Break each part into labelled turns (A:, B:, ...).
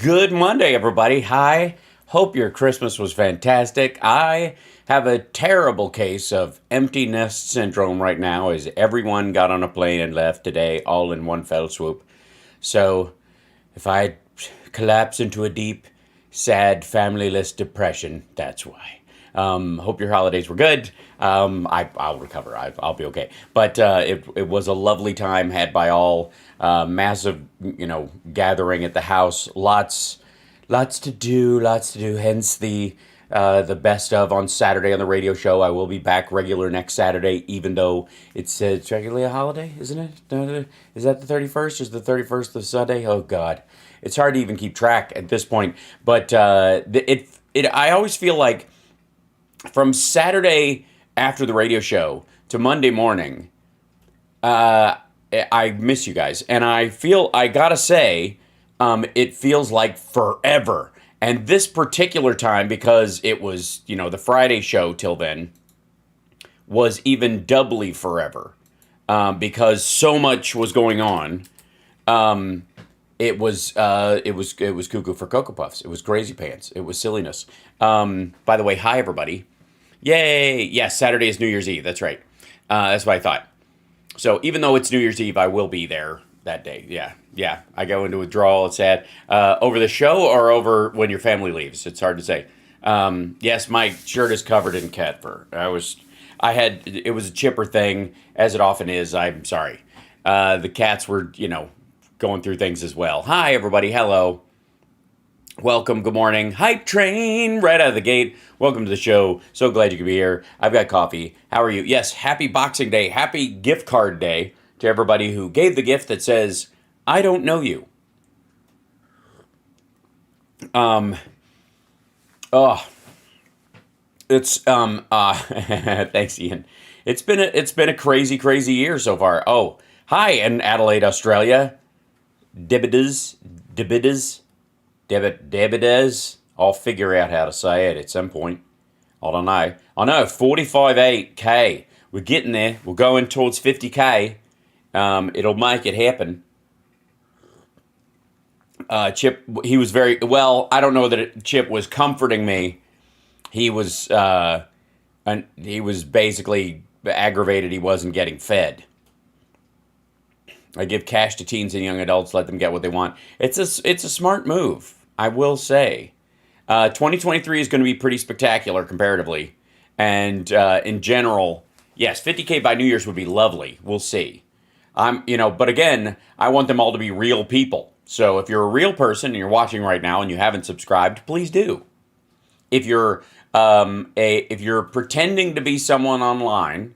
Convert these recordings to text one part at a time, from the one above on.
A: Good Monday, everybody. Hi. Hope your Christmas was fantastic. I have a terrible case of empty nest syndrome right now as everyone got on a plane and left today all in one fell swoop. So if I collapse into a deep, sad, familyless depression, that's why. Hope your holidays were good. I'll recover. I'll be okay. But it was a lovely time had by all. Massive, gathering at the house. Lots to do. Lots to do. Hence the best of on Saturday on the radio show. I will be back regular next Saturday, even though it's regularly a holiday, isn't it? Is that the 31st? Is the 31st the Sunday? Oh God, it's hard to even keep track at this point. But I always feel like from Saturday after the radio show to Monday morning, I miss you guys, and I gotta say, it feels like forever. And this particular time, because it was the Friday show till then, was even doubly forever, because so much was going on. It was cuckoo for Cocoa Puffs. It was crazy pants. It was silliness. By the way, hi everybody. Yay! Yes, Saturday is New Year's Eve. That's right. That's what I thought. So even though it's New Year's Eve, I will be there that day. Yeah. I go into withdrawal. It's sad. Over the show or over when your family leaves? It's hard to say. Yes, my shirt is covered in cat fur. It was a chipper thing, as it often is. I'm sorry. The cats were, going through things as well. Hi, everybody. Hello. Welcome, good morning. Hype train right out of the gate. Welcome to the show. So glad you could be here. I've got coffee. How are you? Yes, happy Boxing Day. Happy gift card day to everybody who gave the gift that says, I don't know you. It's thanks, Ian. It's been a crazy year so far. Oh, hi in Adelaide, Australia. Dibidas. I'll figure out how to say it at some point. I don't know. I know, 45.8K. We're getting there. We're going towards 50K. It'll make it happen. Chip, he was very, well, I don't know that Chip was comforting me. He was basically aggravated he wasn't getting fed. I give cash to teens and young adults, let them get what they want. It's a smart move, I will say. 2023 is going to be pretty spectacular comparatively. And in general, yes, 50K by New Year's would be lovely. We'll see. But again, I want them all to be real people. So if you're a real person and you're watching right now and you haven't subscribed, please do. If you're pretending to be someone online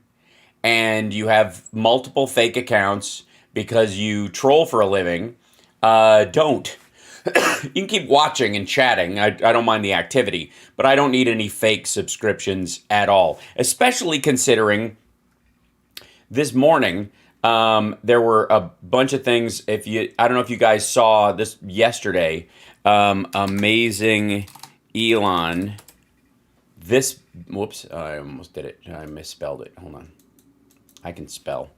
A: and you have multiple fake accounts because you troll for a living, don't. You can keep watching and chatting. I don't mind the activity, but I don't need any fake subscriptions at all. Especially considering this morning, there were a bunch of things. I don't know if you guys saw this yesterday. Amazing Elon. Whoops, I almost did it. I misspelled it. Hold on. I can spell.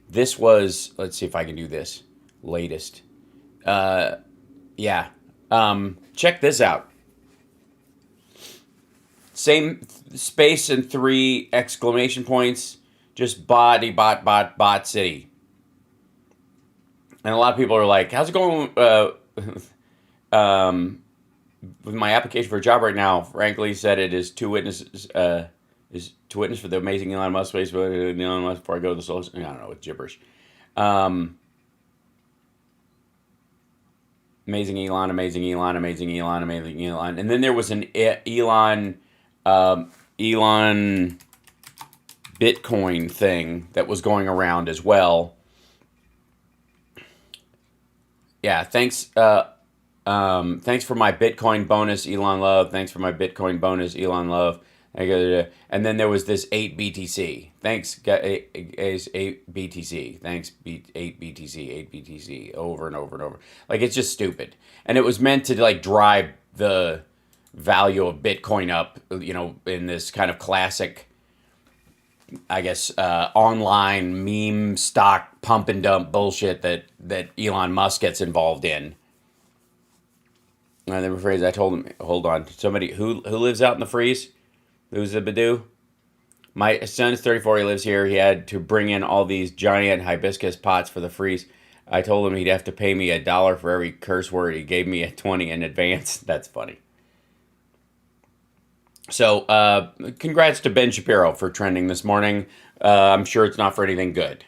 A: This was, let's see if I can do this. Latest. Check this out. Same space and 3 exclamation points. Just bot city. And a lot of people are like, how's it going with my application for a job right now? Frankly said it is two witnesses, is to witness for the amazing Elon Musk space, but Elon Musk before I go to the social, I don't know, it's gibberish. Amazing Elon. And then there was an Elon Bitcoin thing that was going around as well. Yeah, thanks for my Bitcoin bonus, Elon Love. Thanks for my Bitcoin bonus, Elon Love. And then there was this 8BTC. Thanks, 8BTC. Thanks, 8BTC, over and over and over. Like, it's just stupid. And it was meant to, drive the value of Bitcoin up, in this kind of classic I guess, online meme stock pump and dump bullshit that Elon Musk gets involved in. And the phrase I told him, hold on, somebody who lives out in the freeze, who's the Badoo? My son's 34. He lives here. He had to bring in all these giant hibiscus pots for the freeze. I told him he'd have to pay me $1 for every curse word. He gave me a 20 in advance. That's funny. So, congrats to Ben Shapiro for trending this morning. I'm sure it's not for anything good.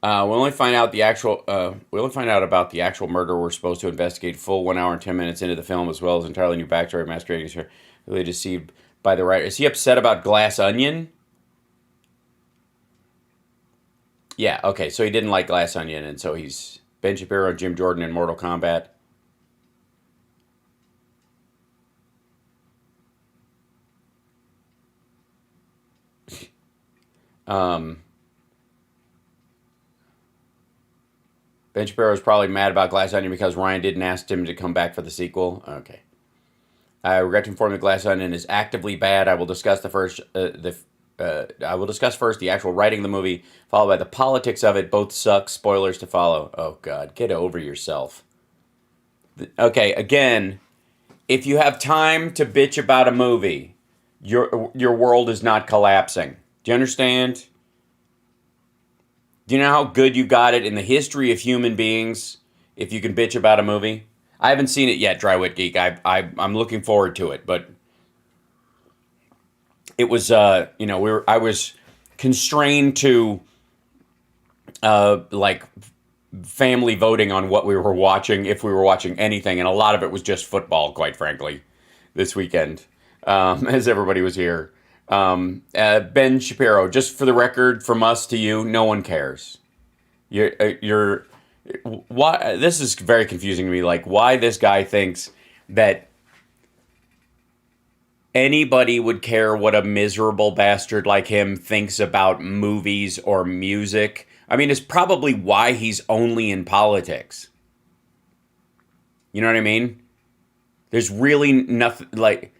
A: We'll only find out about the actual murder. We're supposed to investigate full 1 hour and 10 minutes into the film, as well as entirely new backstory. Masquerading is really deceived by the writer. Is he upset about Glass Onion? Yeah. Okay. So he didn't like Glass Onion, and so he's Ben Shapiro, Jim Jordan in Mortal Kombat. Um, Ben Shapiro is probably mad about Glass Onion because Ryan didn't ask him to come back for the sequel. Okay. I regret to inform you Glass Onion is actively bad. I will discuss I will discuss first the actual writing of the movie, followed by the politics of it. Both suck. Spoilers to follow. Oh God, get over yourself. Okay, again, if you have time to bitch about a movie, your world is not collapsing. Do you understand? Do you know how good you got it in the history of human beings if you can bitch about a movie? I haven't seen it yet, Drywit Geek. I'm looking forward to it, but it was I was constrained to like family voting on what we were watching, if we were watching anything, and a lot of it was just football, quite frankly, this weekend, as everybody was here. Ben Shapiro, just for the record, from us to you, no one cares. You're why this is very confusing to me. Like, why this guy thinks that anybody would care what a miserable bastard like him thinks about movies or music. I mean, it's probably why he's only in politics. You know what I mean? There's really nothing, like,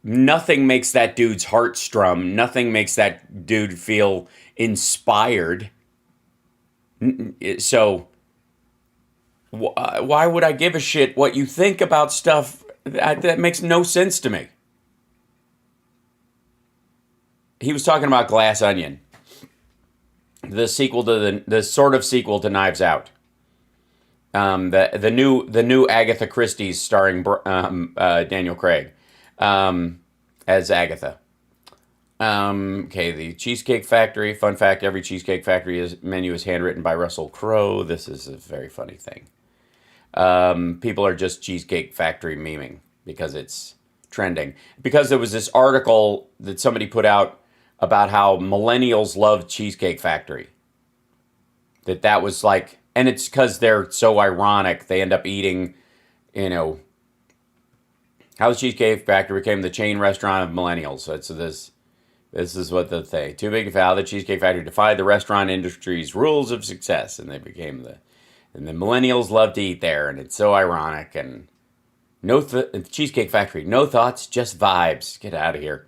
A: nothing makes that dude's heart strum. Nothing makes that dude feel inspired. So, why would I give a shit what you think about stuff that makes no sense to me? He was talking about Glass Onion, the sequel to the sort of sequel to Knives Out. The new Agatha Christie's starring Daniel Craig as Agatha. Okay, the Cheesecake Factory. Fun fact: every Cheesecake Factory menu is handwritten by Russell Crowe. This is a very funny thing. People are just Cheesecake Factory memeing because it's trending. Because there was this article that somebody put out about how millennials love Cheesecake Factory. That was like, and it's because they're so ironic. They end up eating, how the Cheesecake Factory became the chain restaurant of millennials. So this is what the thing. Too big to fail. The Cheesecake Factory defied the restaurant industry's rules of success, and they became and the millennials love to eat there, and it's so ironic. And Cheesecake Factory, no thoughts, just vibes. Get out of here.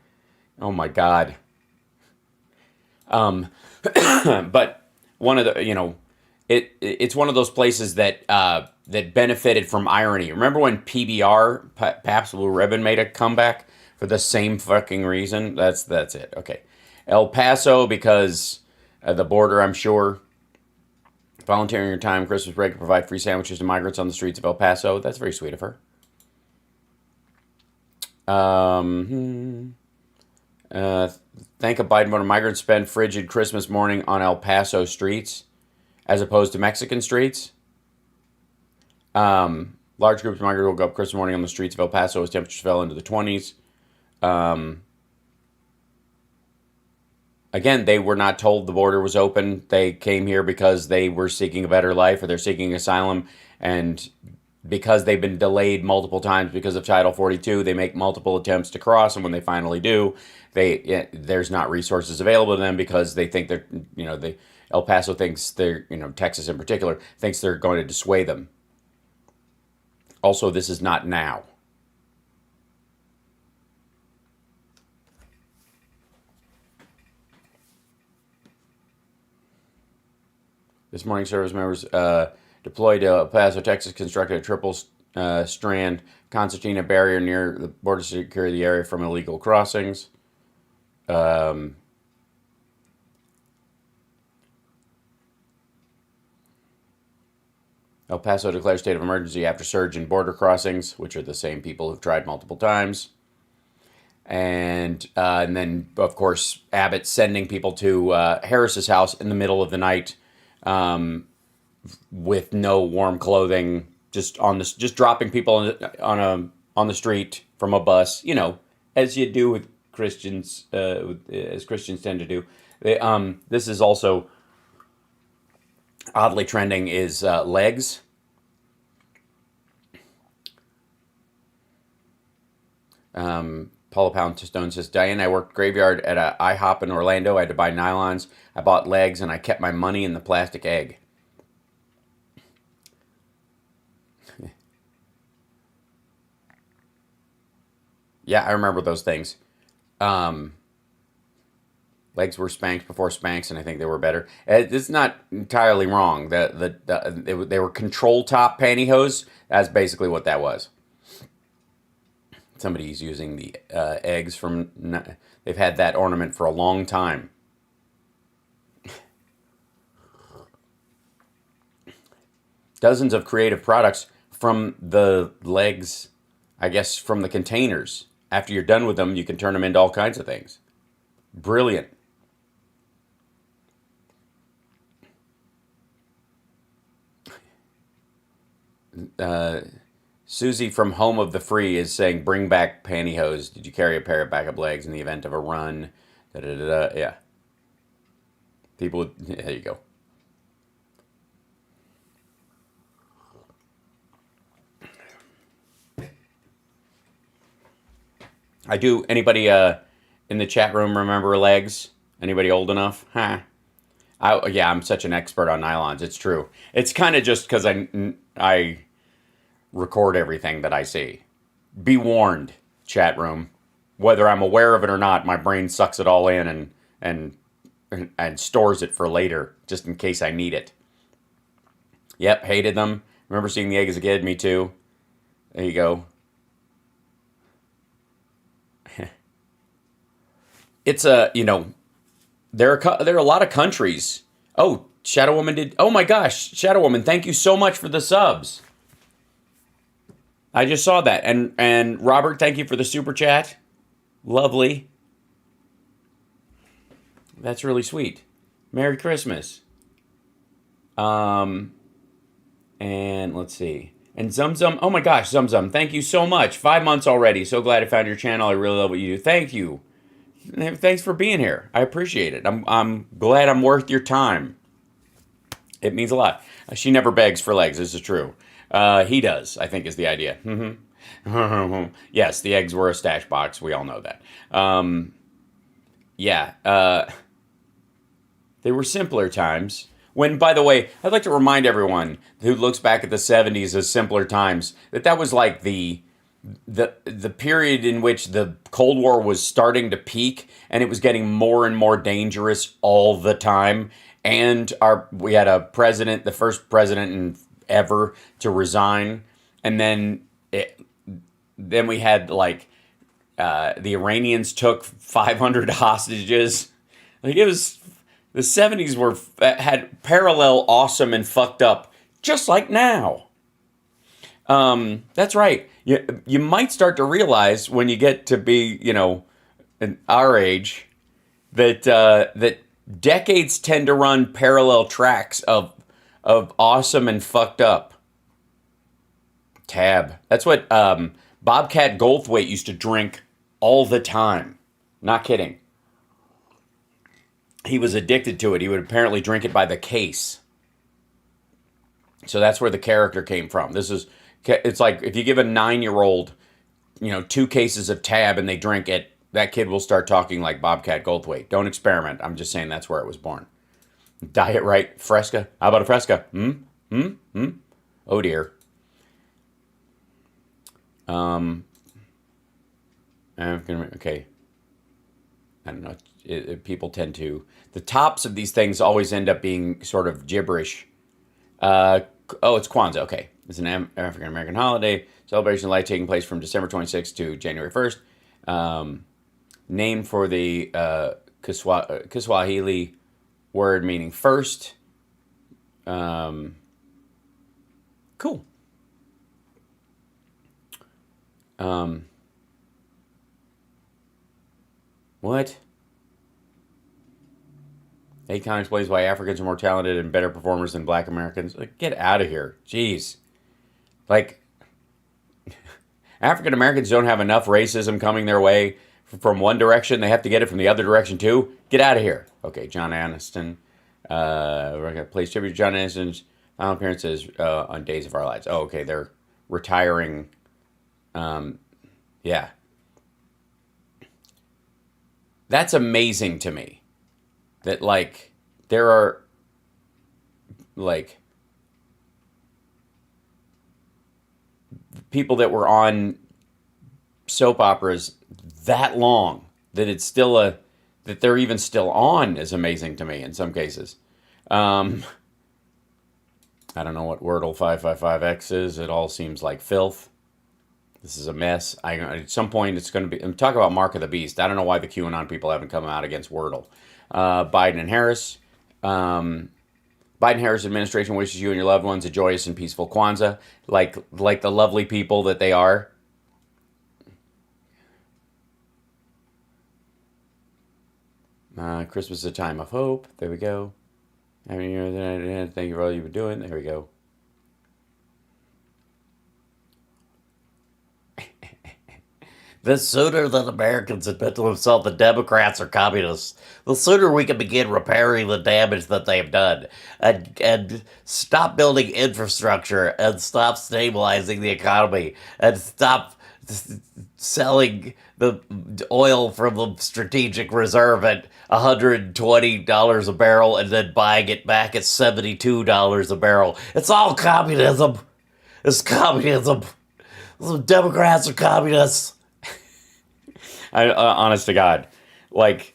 A: Oh my God. But one of the, it's one of those places that that benefited from irony. Remember when PBR, Pabst Blue Ribbon, made a comeback for the same fucking reason? That's it. Okay. El Paso, because the border, I'm sure. Volunteering your time, Christmas break, to provide free sandwiches to migrants on the streets of El Paso. That's very sweet of her. Thank a Biden voter. Migrants spend frigid Christmas morning on El Paso streets as opposed to Mexican streets. Large groups of migrants woke up Christmas morning on the streets of El Paso as temperatures fell into the 20s. Again, they were not told the border was open. They came here because they were seeking a better life, or they're seeking asylum. And because they've been delayed multiple times because of Title 42, they make multiple attempts to cross. And when they finally do, there's not resources available to them because they think they're, El Paso thinks they're, Texas in particular, thinks they're going to dissuade them. Also, this is not now. This morning, service members deployed to El Paso, Texas, constructed a triple strand concertina barrier near the border to secure the area from illegal crossings. Um, El Paso declares state of emergency after surge in border crossings, which are the same people who've tried multiple times. And then, of course, Abbott sending people to Harris's house in the middle of the night with no warm clothing, just dropping people on the street from a bus. You know, as you do with Christians, as Christians tend to do. This is also oddly trending is legs. Paula Poundstone says, Diane, I worked graveyard at a IHOP in Orlando. I had to buy nylons. I bought legs, and I kept my money in the plastic egg. Yeah, I remember those things. Legs were Spanx before Spanx, and I think they were better. It's not entirely wrong. They were control top pantyhose. That's basically what that was. Somebody's using the eggs from... They've had that ornament for a long time. Dozens of creative products from the legs, I guess, from the containers. After you're done with them, you can turn them into all kinds of things. Brilliant. Susie from Home of the Free is saying, bring back pantyhose. Did you carry a pair of backup legs in the event of a run? Da-da-da-da. Yeah. People, there you go. I do. Anybody in the chat room remember legs? Anybody old enough? Huh. Yeah, I'm such an expert on nylons. It's true. It's kind of just because I record everything that I see. Be warned, chat room. Whether I'm aware of it or not, my brain sucks it all in and stores it for later, just in case I need it. Yep, hated them. Remember seeing the egg as a kid? Me too. There you go. It's there are a lot of countries. Oh, Shadow Woman did. Oh my gosh, Shadow Woman, thank you so much for the subs. I just saw that. And Robert, thank you for the super chat. Lovely. That's really sweet. Merry Christmas. And let's see. And Zum Zum, oh my gosh, Zum Zum, thank you so much. 5 months already. So glad I found your channel. I really love what you do. Thank you. Thanks for being here. I appreciate it. I'm glad I'm worth your time. It means a lot. She never begs for legs. This is true. He does, I think, is the idea. Yes, the eggs were a stash box. We all know that. They were simpler times. When, by the way, I'd like to remind everyone who looks back at the 70s as simpler times that was like the period in which the Cold War was starting to peak, and it was getting more and more dangerous all the time. And we had a president, the first president ever to resign, and then we had the Iranians took 500 hostages. Like, it was the 70s had parallel awesome and fucked up, just like now. That's right. You might start to realize when you get to be, our age, that decades tend to run parallel tracks of awesome and fucked up. Tab. That's what Bobcat Goldthwait used to drink all the time. Not kidding. He was addicted to it. He would apparently drink it by the case. So that's where the character came from. It's like if you give a 9-year-old, 2 cases of Tab and they drink it, that kid will start talking like Bobcat Goldthwait. Don't experiment. I'm just saying that's where it was born. Diet right, Fresca. How about a Fresca? Oh dear. Okay. I don't know. People tend to, the tops of these things always end up being sort of gibberish. Uh, oh, it's Kwanzaa. Okay. It's an African American holiday celebration of light taking place from December 26th to January 1st. Um, Named for the Kiswahili word meaning first. Um, cool. Um, what? Akon explains why Africans are more talented and better performers than black Americans. Like, get out of here. Jeez. Like, African Americans don't have enough racism coming their way from one direction. They have to get it from the other direction, too. Get out of here. Okay, John Aniston. We're going to play tribute to John Aniston's final appearances on Days of Our Lives. Oh, okay. They're retiring. Yeah. That's amazing to me. That, like, there are, like, people that were on soap operas that long that it's still that they're even still on is amazing to me in some cases. Um, I don't know what Wordle 555X is. It all seems like filth. This is a mess. At some point it's going to be. I'm talking about Mark of the Beast. I don't know why the QAnon people haven't come out against Wordle. Biden and Harris. Biden-Harris administration wishes you and your loved ones a joyous and peaceful Kwanzaa, like the lovely people that they are. Christmas is a time of hope. There we go. I mean, thank you for all you've been doing. There we go. The sooner that Americans admit to themselves that Democrats are communists, the sooner we can begin repairing the damage that they've done and stop building infrastructure and stop stabilizing the economy and stop selling the oil from the strategic reserve at $120 a barrel and then buying it back at $72 a barrel. It's all communism. It's communism. The Democrats are communists. Honest to God, like,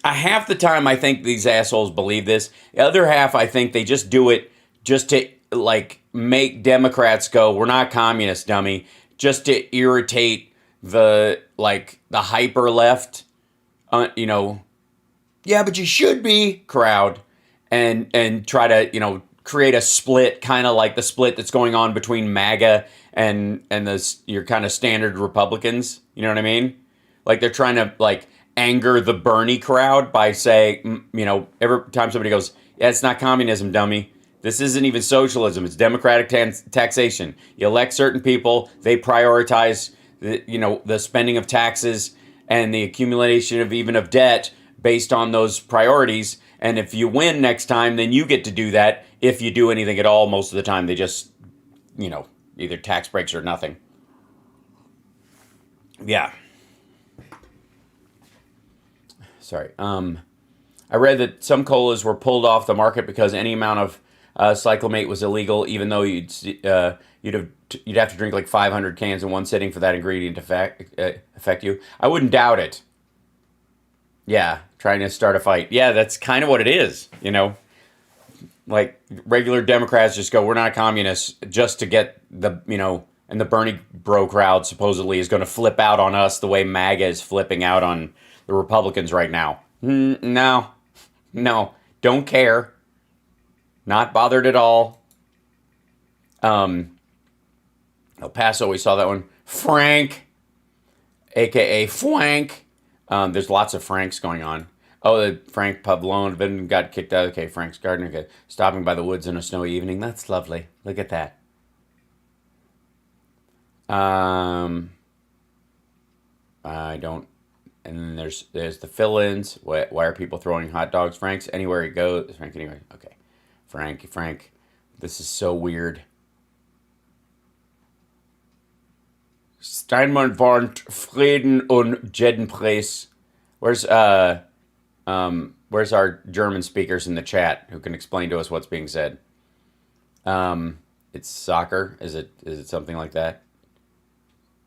A: half the time I think these assholes believe this. The other half I think they just do it just to, like, make Democrats go, "We're not communists, dummy," just to irritate the hyper left, yeah, but you should be crowd, and try to create a split, kind of like the split that's going on between MAGA and your kind of standard Republicans. You know what I mean? Like, they're trying to, like, anger the Bernie crowd by saying, every time somebody goes, "Yeah, it's not communism, dummy. This isn't even socialism. It's democratic taxation. You elect certain people. They prioritize the spending of taxes and the accumulation of debt based on those priorities. And if you win next time, then you get to do that. If you do anything at all, most of the time they just, either tax breaks or nothing." Yeah. Sorry. I read that some colas were pulled off the market because any amount of cyclamate was illegal, even though you'd have to drink like 500 cans in one sitting for that ingredient to affect you. I wouldn't doubt it. Yeah, trying to start a fight. Yeah, that's kind of what it is, Like, regular Democrats just go, "We're not communists," just to get and the Bernie bro crowd supposedly is going to flip out on us the way MAGA is flipping out on the Republicans right now. No, don't care. Not bothered at all. El Paso, we saw that one. Frank, a.k.a. Fwank. There's lots of Franks going on. Oh, the Frank Pavlone got kicked out. Okay, Frank's gardener. Okay. Stopping by the woods on a snowy evening. That's lovely. Look at that. I don't. And then there's the fill-ins. Why are people throwing hot dogs? Frank's anywhere he goes. Frank anywhere. Okay. Frank. This is so weird. Steinmann warnt Frieden und Jedenpreis. Where's our German speakers in the chat who can explain to us what's being said? It's soccer. Is it something like that?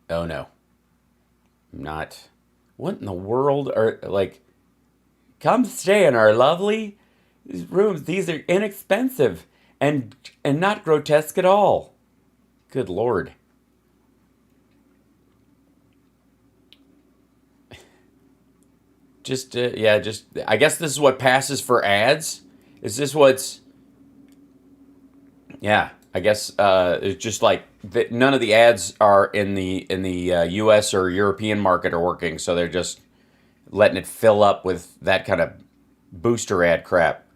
A: Oh no. Not what in the world are like? Come stay in our lovely rooms. These are inexpensive and not grotesque at all. Good Lord. Just I guess this is what passes for ads. Is this what's yeah? I guess it's just like none of the ads are in the U.S. or European market are working, so they're just letting it fill up with that kind of booster ad crap.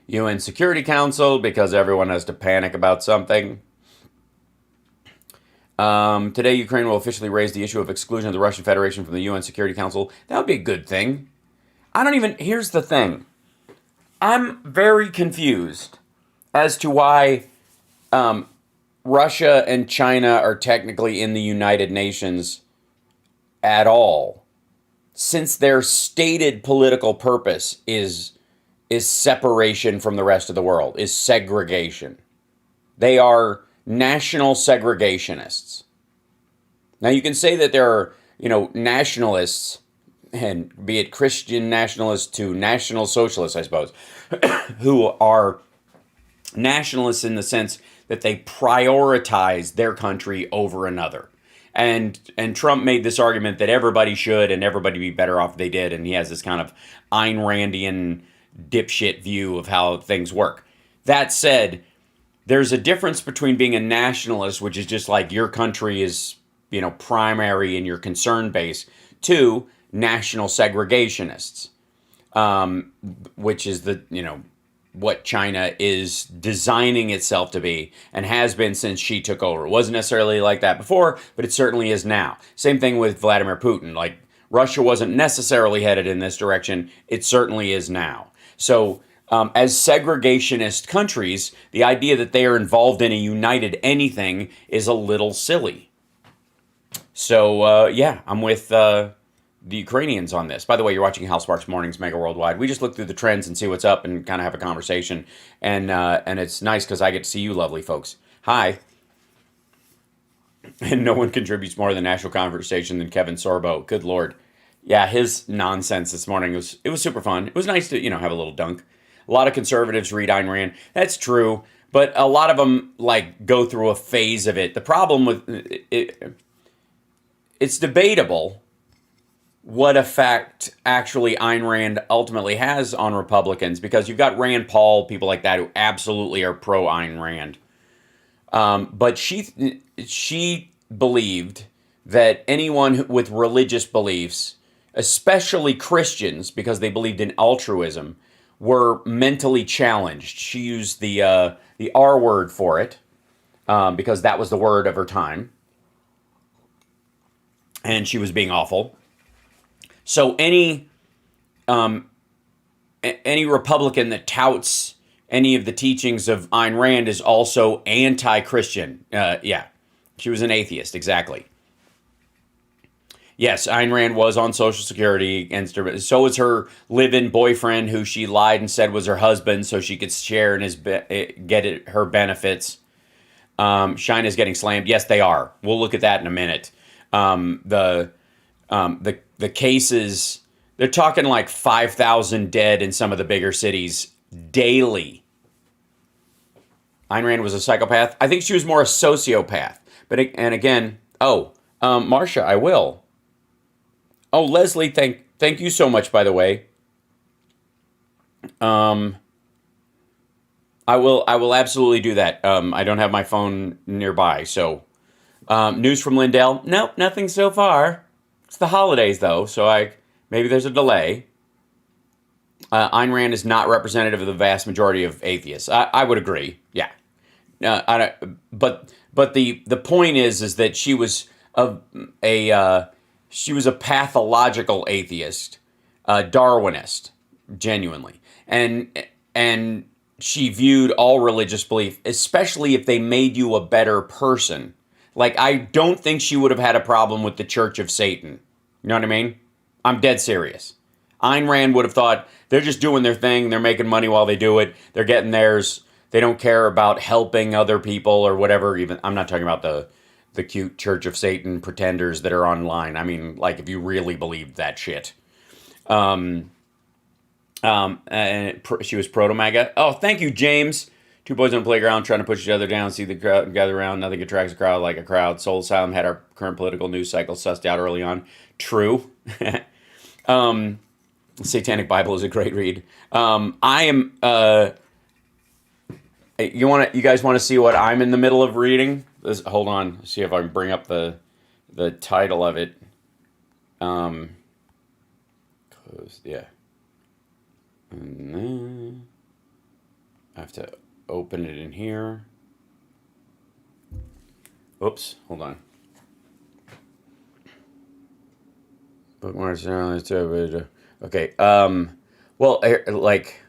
A: UN Security Council because everyone has to panic about something. Today, Ukraine will officially raise the issue of exclusion of the Russian Federation from the UN Security Council. That would be a good thing. I don't even. Here's the thing. I'm very confused as to why Russia and China are technically in the United Nations at all, since their stated political purpose is separation from the rest of the world, is segregation. They are national segregationists. Now you can say that there are, nationalists, and be it Christian nationalists to national socialists, I suppose, who are nationalists in the sense that they prioritize their country over another. And Trump made this argument that everybody should and everybody be better off if they did, and he has this kind of Ayn Randian dipshit view of how things work. That said, there's a difference between being a nationalist, which is just like your country is, primary in your concern base, to national segregationists, which is what China is designing itself to be and has been since she took over. It wasn't necessarily like that before, but it certainly is now. Same thing with Vladimir Putin. Like, Russia wasn't necessarily headed in this direction. It certainly is now. So as segregationist countries, the idea that they are involved in a united anything is a little silly. So, I'm with the Ukrainians on this. By the way, you're watching Hal Sparks Mornings Megawordlwide. We just look through the trends and see what's up and kind of have a conversation. And it's nice because I get to see you lovely folks. Hi. And no one contributes more to the national conversation than Kevin Sorbo. Good Lord. Yeah, his nonsense this morning it was super fun. It was nice to, have a little dunk. A lot of conservatives read Ayn Rand. That's true. But a lot of them, go through a phase of it. The problem with it, it's debatable what effect actually Ayn Rand ultimately has on Republicans, because you've got Rand Paul, people like that, who absolutely are pro Ayn Rand. But she believed that anyone with religious beliefs, especially Christians, because they believed in altruism, were mentally challenged. She used the R word for it, because that was the word of her time. And she was being awful. So any Republican that touts any of the teachings of Ayn Rand is also anti-Christian. She was an atheist, exactly. Yes, Ayn Rand was on Social Security against her. So was her live-in boyfriend, who she lied and said was her husband, so she could share in her benefits. China's getting slammed. Yes, they are. We'll look at that in a minute. The cases, they're talking like 5,000 dead in some of the bigger cities daily. Ayn Rand was a psychopath. I think she was more a sociopath. Marcia, I will. Oh, Leslie, thank you so much, by the way. I will absolutely do that. I don't have my phone nearby, so news from Lindell. Nope, nothing so far. It's the holidays, though, so maybe there's a delay. Ayn Rand is not representative of the vast majority of atheists. I would agree. Yeah. But the point is that she was she was a pathological atheist, Darwinist, genuinely, and she viewed all religious belief, especially if they made you a better person. Like, I don't think she would have had a problem with the Church of Satan. You know what I mean? I'm dead serious. Ayn Rand would have thought, they're just doing their thing, they're making money while they do it, they're getting theirs, they don't care about helping other people or whatever. Even I'm not talking about the cute Church of Satan pretenders that are online. I mean, like if you really believed that shit. She was proto-MAGA. Oh, thank you, James. Two boys on the playground trying to push each other down, see the crowd gather around. Nothing attracts a crowd like a crowd. Soul Asylum had our current political news cycle sussed out early on. True. Satanic Bible is a great read. I am. You guys want to see what I'm in the middle of reading? Hold on. See if I can bring up the title of it. Yeah. And then I have to open it in here. Oops, hold on. Bookmarks. Okay. Well, like,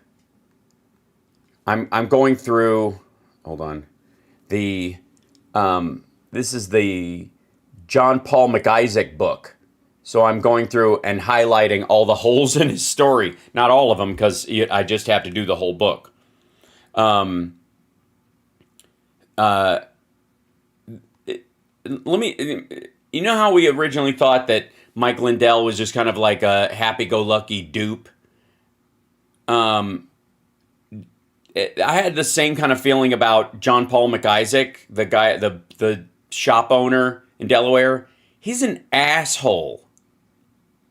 A: I'm going through. Hold on. This is the John Paul McIsaac book. So I'm going through and highlighting all the holes in his story. Not all of them, because I just have to do the whole book. You know how we originally thought that Mike Lindell was just kind of like a happy-go-lucky dupe? I had the same kind of feeling about John Paul McIsaac, the guy, the shop owner in Delaware. He's an asshole.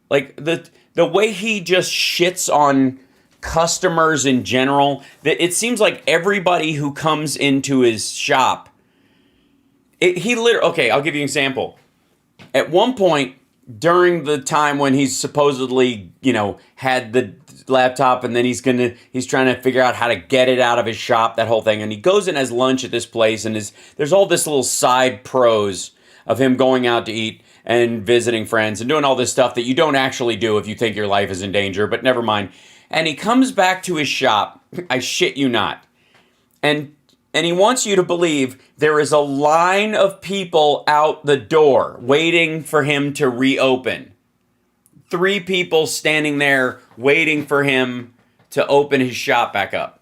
A: Like, the way he just shits on customers in general, that it seems like everybody who comes into his shop, okay, I'll give you an example. At one point, during the time when he's supposedly, had the laptop, and then he's trying to figure out how to get it out of his shop, that whole thing, and he goes and has lunch at this place, and there's all this little side pros of him going out to eat and visiting friends and doing all this stuff that you don't actually do if you think your life is in danger, but never mind. And he comes back to his shop, I shit you not, and he wants you to believe there is a line of people out the door waiting for him to reopen. 3 people standing there waiting for him to open his shop back up.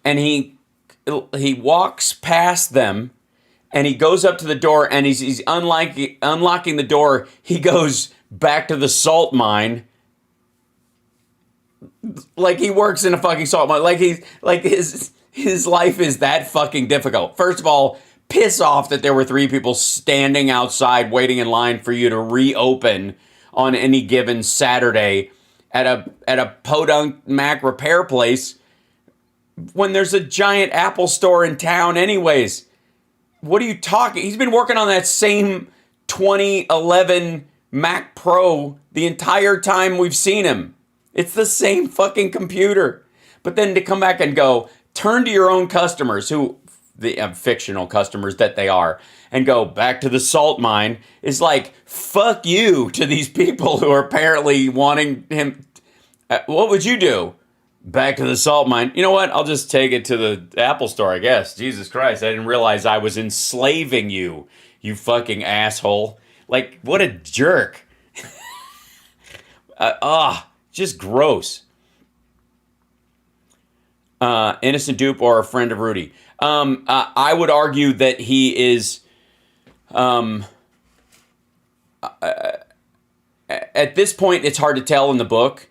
A: And he walks past them, and he goes up to the door, and he's unlocking the door. He goes back to the salt mine, like he works in a fucking salt mine. Like his life is that fucking difficult. First of all, piss off that there were 3 people standing outside waiting in line for you to reopen on any given Saturday at a podunk Mac repair place when there's a giant Apple store in town anyways. What are you talking? He's been working on that same 2011 Mac Pro the entire time we've seen him. It's the same fucking computer. But then to come back and go, turn to your own customers, who the fictional customers that they are, and go back to the salt mine is like, fuck you to these people who are apparently wanting him. What would you do? Back to the salt mine. You know what? I'll just take it to the Apple store, I guess. Jesus Christ, I didn't realize I was enslaving you, you fucking asshole. Like, what a jerk. Just gross. Innocent dupe or a friend of Rudy. I would argue that he is, at this point, it's hard to tell in the book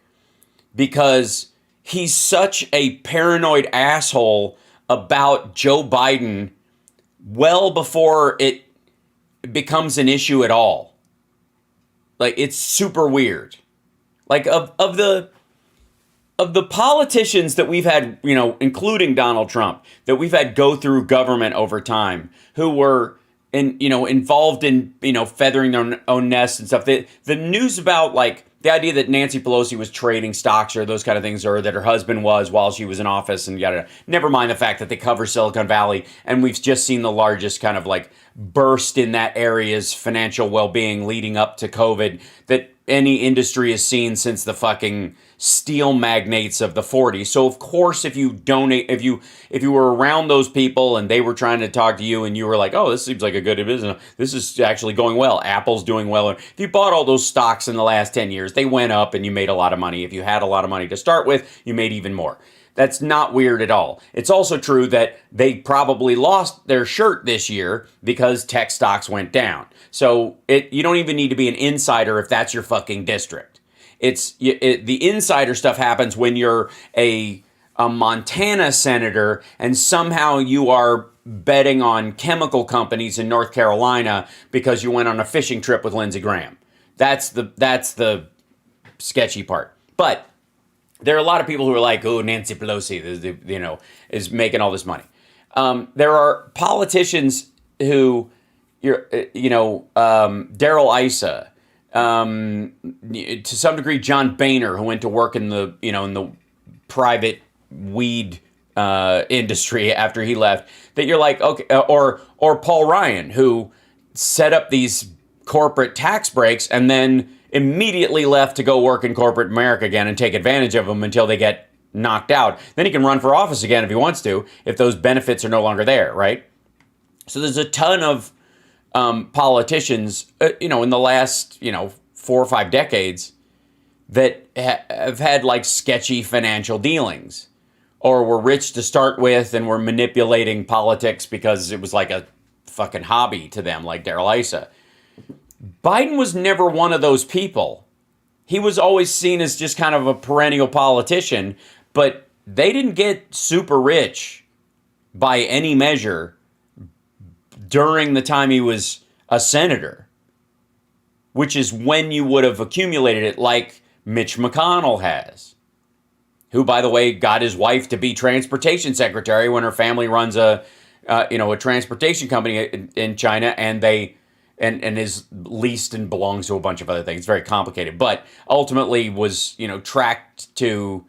A: because he's such a paranoid asshole about Joe Biden well before it becomes an issue at all. Like, it's super weird. Like, of the politicians that we've had, including Donald Trump, that we've had go through government over time, who were involved in, feathering their own nests and stuff. The news about, like, the idea that Nancy Pelosi was trading stocks or those kind of things, or that her husband was while she was in office, and yada. Never mind the fact that they cover Silicon Valley, and we've just seen the largest kind of like burst in that area's financial well-being leading up to COVID that any industry has seen since the fucking steel magnates of the 40s. So of course, if you were around those people and they were trying to talk to you and you were like, oh, this seems like a good business, this is actually going well, Apple's doing well. If you bought all those stocks in the last 10 years, they went up and you made a lot of money. If you had a lot of money to start with, you made even more. That's not weird at all. It's also true that they probably lost their shirt this year because tech stocks went down. So you don't even need to be an insider if that's your fucking district. The insider stuff happens when you're a Montana senator and somehow you are betting on chemical companies in North Carolina because you went on a fishing trip with Lindsey Graham. That's the sketchy part. But there are a lot of people who are like, oh, Nancy Pelosi, is making all this money. There are politicians who, Darrell Issa, to some degree, John Boehner, who went to work in the private weed industry after he left. That you're like, okay, or Paul Ryan, who set up these corporate tax breaks and then immediately left to go work in corporate America again and take advantage of them until they get knocked out. Then he can run for office again if he wants to, if those benefits are no longer there, right? So there's a ton of politicians, in the last, 4 or 5 decades that have had like sketchy financial dealings or were rich to start with and were manipulating politics because it was like a fucking hobby to them, like Darrell Issa. Biden was never one of those people. He was always seen as just kind of a perennial politician, but they didn't get super rich by any measure during the time he was a senator, which is when you would have accumulated it like Mitch McConnell has, who, by the way, got his wife to be transportation secretary when her family runs a transportation company in China, and is leased and belongs to a bunch of other things. It's very complicated, but ultimately was, tracked to,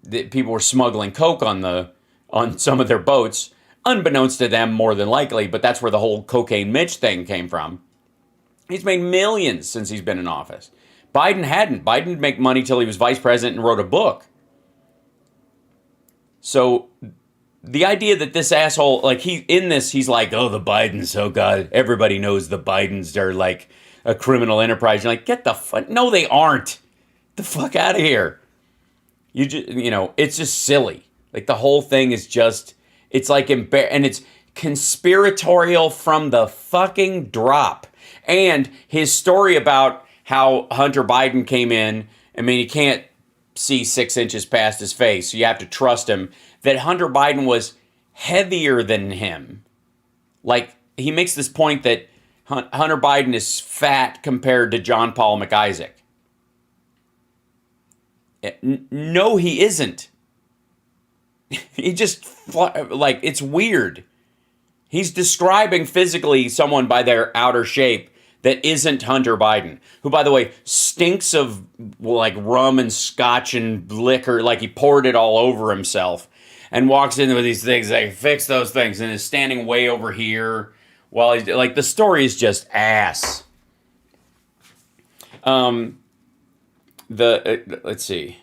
A: people were smuggling coke on some of their boats, unbeknownst to them more than likely, but that's where the whole Cocaine Mitch thing came from. He's made millions since he's been in office. Biden hadn't. Biden didn't make money till he was vice president and wrote a book. So the idea that this asshole, like he's like, oh, the Bidens, oh God, everybody knows the Bidens are like a criminal enterprise. You're like, get the fuck, no, they aren't. Get the fuck out of here. It's just silly. Like the whole thing is just, it's like, and it's conspiratorial from the fucking drop. And his story about how Hunter Biden came in, I mean, he can't see 6 inches past his face, so you have to trust him, that Hunter Biden was heavier than him. Like, he makes this point that Hunter Biden is fat compared to John Paul McIsaac. No, he isn't. He just, like, it's weird. He's describing physically someone by their outer shape that isn't Hunter Biden, who, by the way, stinks of like rum and scotch and liquor, like he poured it all over himself, and walks in with these things, like, fix those things, and is standing way over here while he's, like, the story is just ass. Let's see.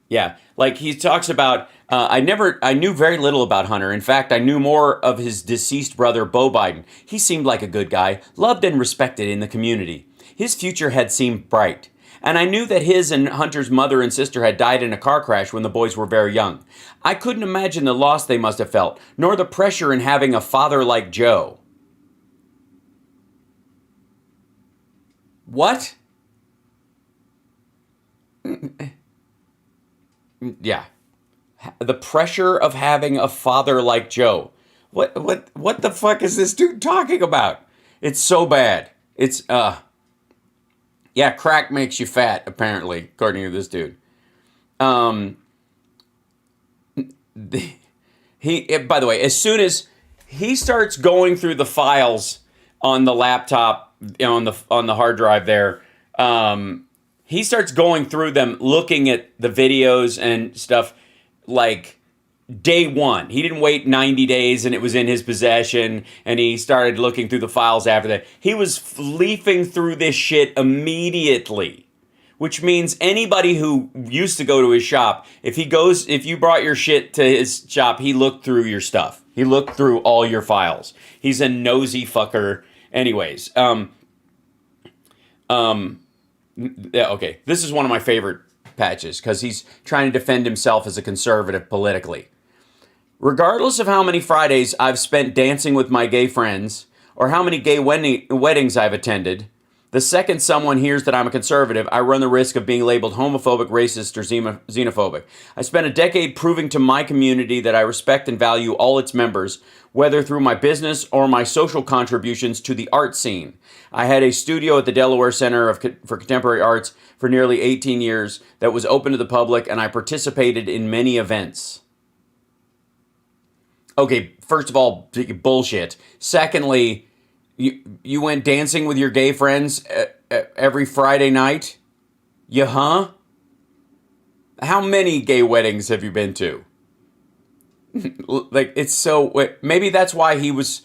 A: Yeah, like he talks about, I knew very little about Hunter. In fact, I knew more of his deceased brother, Beau Biden. He seemed like a good guy, loved and respected in the community. His future had seemed bright. And I knew that his and Hunter's mother and sister had died in a car crash when the boys were very young. I couldn't imagine the loss they must have felt, nor the pressure in having a father like Joe. What? Yeah. The pressure of having a father like Joe. What the fuck is this dude talking about? It's so bad. It's yeah, crack makes you fat, apparently, according to this dude. By the way, as soon as he starts going through the files on the laptop, on the hard drive there, he starts going through them, looking at the videos and stuff like day one. He didn't wait 90 days and it was in his possession, and he started looking through the files after that. He was leafing through this shit immediately, which means anybody who used to go to his shop, if you brought your shit to his shop, he looked through your stuff. He looked through all your files. He's a nosy fucker. Anyways, Yeah, okay. This is one of my favorite patches because he's trying to defend himself as a conservative politically. Regardless of how many Fridays I've spent dancing with my gay friends or how many gay weddings I've attended, the second someone hears that I'm a conservative, I run the risk of being labeled homophobic, racist, or xenophobic. I spent a decade proving to my community that I respect and value all its members, whether through my business or my social contributions to the art scene. I had a studio at the Delaware Center for Contemporary Arts for nearly 18 years that was open to the public, and I participated in many events. Okay, first of all, bullshit. Secondly, you went dancing with your gay friends every Friday night? Huh? How many gay weddings have you been to? Like, it's so... Maybe that's why he was...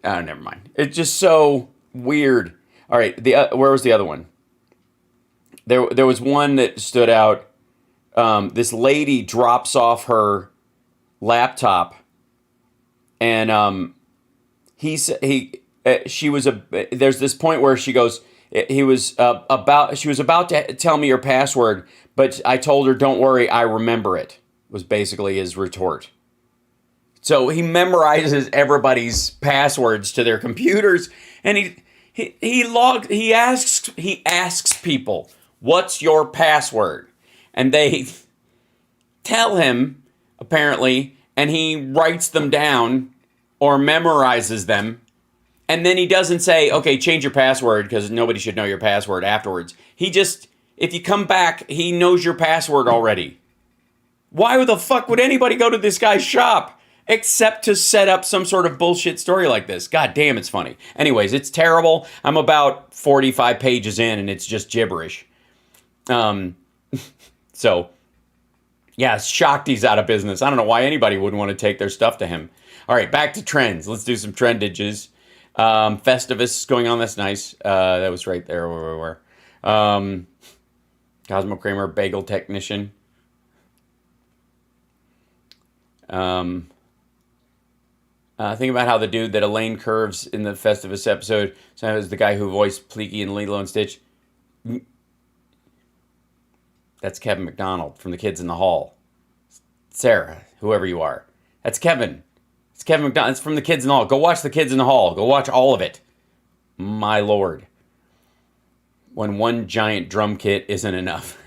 A: Oh, never mind. It's just so weird. All right, where was the other one? There was one that stood out. This lady drops off her laptop, and she was there's this point where she goes, she was about to tell me her password, but I told her, don't worry, I remember it, was basically his retort. So he memorizes everybody's passwords to their computers, and he asks people, what's your password? And they tell him, apparently, and he writes them down or memorizes them. And then he doesn't say, okay, change your password, because nobody should know your password afterwards. He just, if you come back, he knows your password already. Why the fuck would anybody go to this guy's shop except to set up some sort of bullshit story like this? God damn, it's funny. Anyways, it's terrible. I'm about 45 pages in, and it's just gibberish. So, yeah, shocked he's out of business. I don't know why anybody wouldn't want to take their stuff to him. All right, back to trends. Let's do some trendages. Festivus is going on. That's nice. That was right there where we were. Cosmo Kramer, bagel technician. Think about how the dude that Elaine curves in the Festivus episode, so is the guy who voiced Pleaky in Lilo and Stitch. That's Kevin McDonald from The Kids in the Hall. Sarah, whoever you are. That's Kevin. It's Kevin McDonald. It's from The Kids in the Hall. Go watch The Kids in the Hall. Go watch all of it. My lord. When one giant drum kit isn't enough.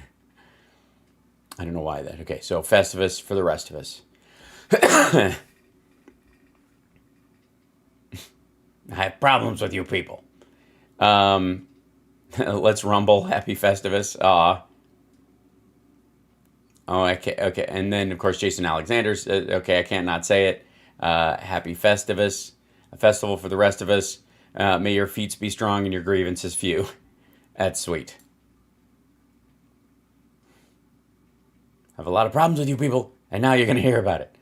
A: I don't know why that. Okay, so Festivus for the rest of us. I have problems with you people. Let's rumble. Happy Festivus. Oh, okay. And then, of course, Jason Alexander's. Okay, I can't not say it. Happy Festivus. A festival for the rest of us. May your feats be strong and your grievances few. That's sweet. I have a lot of problems with you people, and now you're going to hear about it.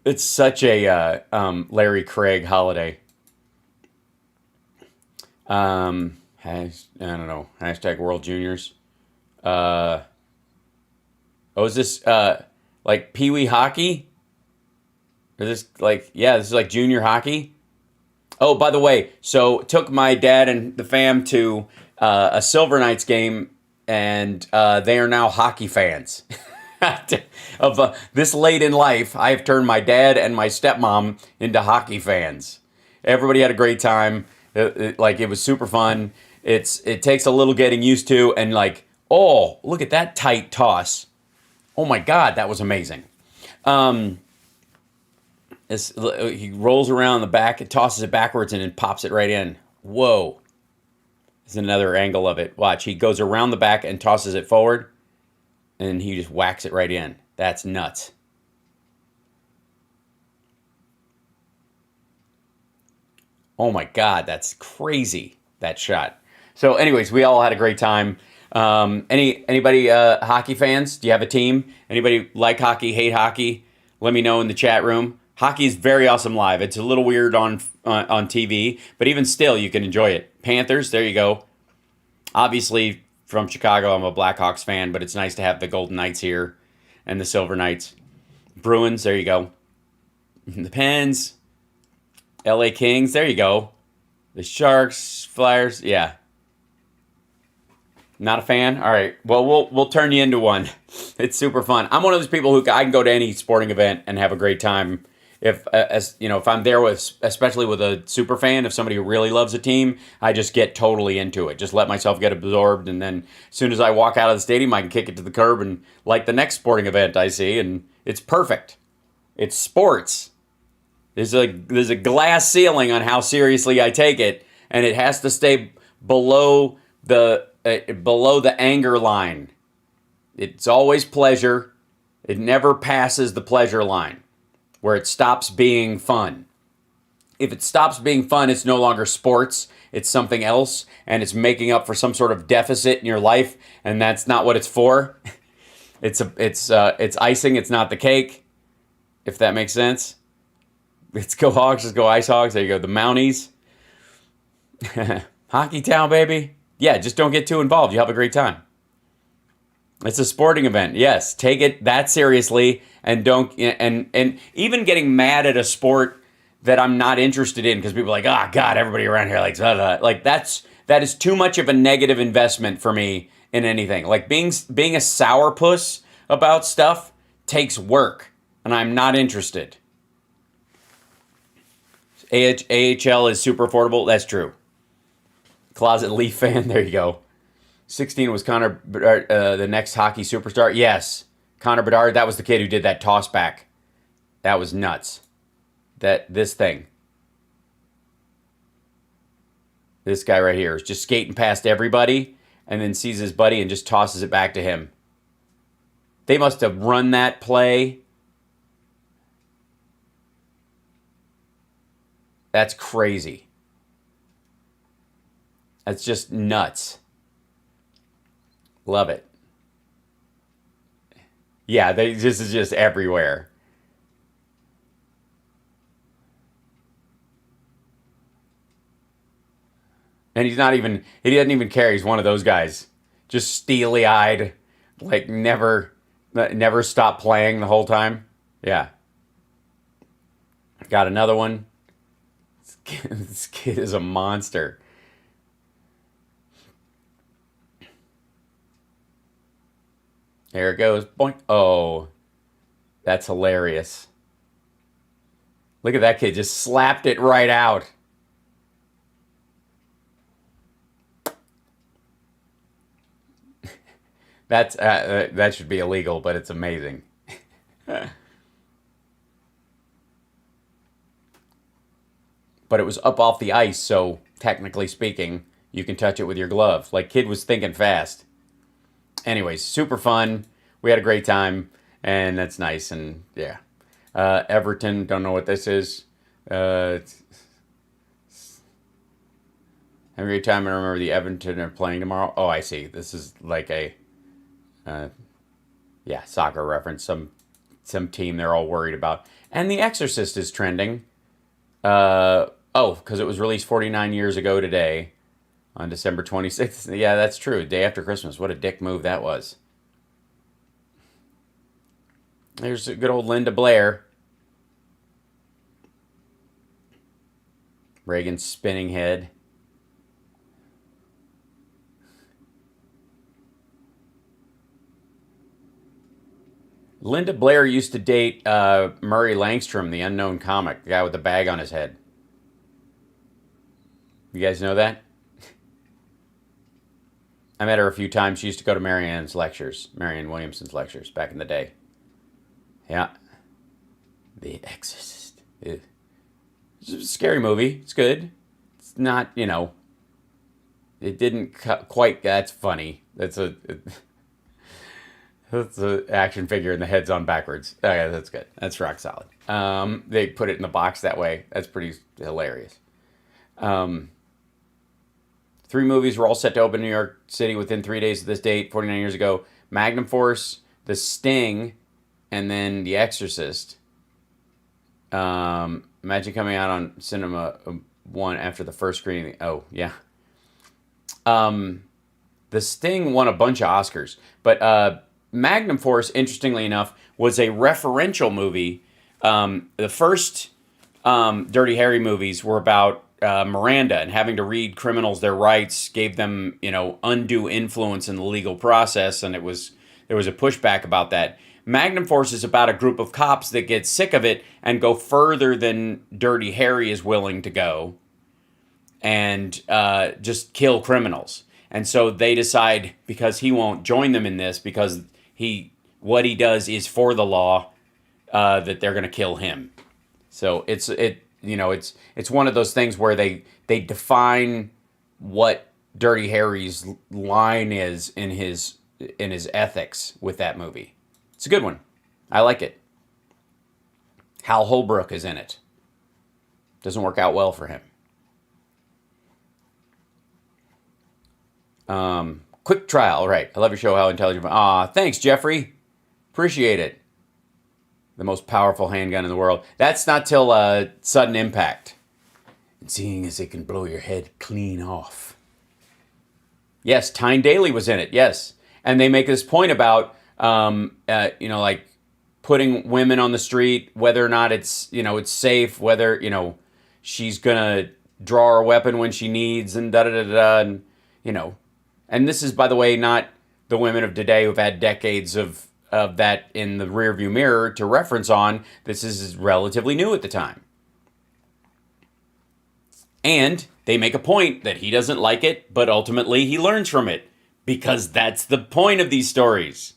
A: It's such a Larry Craig holiday. I don't know. Hashtag World Juniors. Is this like Pee Wee hockey? Or this this is like junior hockey. Oh, by the way, so took my dad and the fam to a Silver Knights game, and they are now hockey fans. Of this late in life, I have turned my dad and my stepmom into hockey fans. Everybody had a great time. It was super fun. It takes a little getting used to, and oh, look at that tight toss. Oh my God, that was amazing. He rolls around the back, and tosses it backwards, and then pops it right in. Whoa. There's another angle of it. Watch, he goes around the back and tosses it forward, and he just whacks it right in. That's nuts. Oh my God, that's crazy, that shot. So anyways, we all had a great time. Anybody hockey fans? Do you have a team? Anybody like hockey, hate hockey? Let me know in the chat room. Hockey is very awesome live. It's a little weird on TV, but even still, you can enjoy it. Panthers, there you go. Obviously, from Chicago, I'm a Blackhawks fan, but it's nice to have the Golden Knights here and the Silver Knights. Bruins, there you go. The Pens, LA Kings, there you go. The Sharks, Flyers, yeah. Not a fan? All right. Well, we'll turn you into one. It's super fun. I'm one of those people who I can go to any sporting event and have a great time. If as you know, if I'm there with, especially with a super fan, if somebody who really loves a team, I just get totally into it. Just let myself get absorbed, and then as soon as I walk out of the stadium, I can kick it to the curb and like the next sporting event I see, and it's perfect. It's sports. There's a glass ceiling on how seriously I take it, and it has to stay below the anger line. It's always pleasure. It never passes the pleasure line where it stops being fun. If it stops being fun, it's no longer sports. It's something else, and it's making up for some sort of deficit in your life, and that's not what it's for. It's icing. It's not the cake. If that makes sense. Let's go Hogs. Let's go Ice Hogs. There you go. The Mounties. Hockey Town, baby. Yeah, just don't get too involved. You have a great time. It's a sporting event. Yes, take it that seriously, and don't and even getting mad at a sport that I'm not interested in because people are like, oh God, everybody around here likes blah, blah. Like that is too much of a negative investment for me in anything. Like being a sourpuss about stuff takes work, and I'm not interested. AHL is super affordable. That's true. Closet Leaf fan. There you go. 16 was Connor Bedard, the next hockey superstar. Yes, Connor Bedard. That was the kid who did that toss back. That was nuts. This guy right here is just skating past everybody and then sees his buddy and just tosses it back to him. They must have run that play. That's crazy. That's just nuts. Love it. Yeah, this is just everywhere. And he doesn't even care. He's one of those guys. Just steely-eyed, like never stop playing the whole time. Yeah. Got another one. This kid is a monster. There it goes. Boink. Oh, that's hilarious. Look at that kid. Just slapped it right out. That should be illegal, but it's amazing. But it was up off the ice, so technically speaking, you can touch it with your glove. Like, kid was thinking fast. Anyways, super fun. We had a great time, and that's nice. And yeah, Everton. Don't know what this is. Have a great time. I remember the Everton are playing tomorrow. Oh, I see. This is like a soccer reference. Some team they're all worried about. And The Exorcist is trending. Because it was released 49 years ago today, on December 26th. Yeah, that's true. Day after Christmas. What a dick move that was. There's good old Linda Blair. Reagan's spinning head. Linda Blair used to date Murray Langstrom, the unknown comic, the guy with the bag on his head. You guys know that? I met her a few times. She used to go to Marianne Williamson's lectures back in the day. Yeah. The Exorcist. It's a scary movie. It's good. It's not, it didn't quite, that's funny. That's an action figure and the head's on backwards. Oh, yeah, that's good. That's rock solid. They put it in the box that way. That's pretty hilarious. 3 movies were all set to open in New York City within 3 days of this date, 49 years ago. Magnum Force, The Sting, and then The Exorcist. Imagine coming out on Cinema 1 after the first screening. Oh, yeah. The Sting won a bunch of Oscars. But Magnum Force, interestingly enough, was a referential movie. The first Dirty Harry movies were about Miranda and having to read criminals their rights gave them, undue influence in the legal process, and there was a pushback about that. Magnum Force is about a group of cops that get sick of it and go further than Dirty Harry is willing to go, and just kill criminals. And so they decide, because he won't join them in this, because what he does is for the law, that they're going to kill him. So it's one of those things where they define what Dirty Harry's line is in his ethics with that movie. It's a good one. I like it. Hal Holbrook is in it. Doesn't work out well for him. Quick trial, right? I love your show. How intelligent. Thanks, Jeffrey. Appreciate it. The most powerful handgun in the world. That's not till Sudden Impact. And seeing as it can blow your head clean off. Yes, Tyne Daly was in it. Yes, and they make this point about like putting women on the street, whether or not it's safe, whether she's gonna draw her weapon when she needs, and and and this is, by the way, not the women of today who've had decades of that in the rearview mirror to reference on. This is relatively new at the time. And they make a point that he doesn't like it, but ultimately he learns from it, because that's the point of these stories.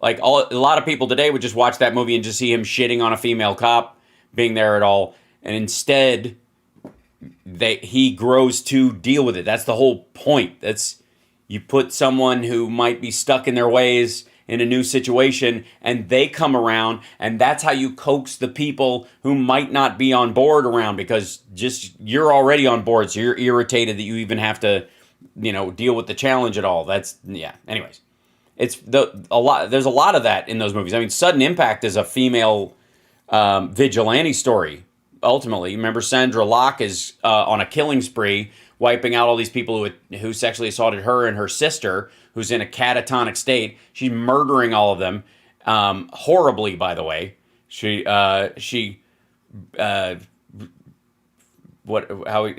A: Like, a lot of people today would just watch that movie and just see him shitting on a female cop being there at all, and instead he grows to deal with it. That's the whole point. You put someone who might be stuck in their ways in a new situation, and they come around, and that's how you coax the people who might not be on board around, because you're already on board, so you're irritated that you even have to, deal with the challenge at all. Anyways, there's a lot of that in those movies. I mean, Sudden Impact is a female vigilante story. Ultimately, remember, Sandra Locke is on a killing spree, wiping out all these people who sexually assaulted her and her sister, who's in a catatonic state. She's murdering all of them, horribly, by the way. She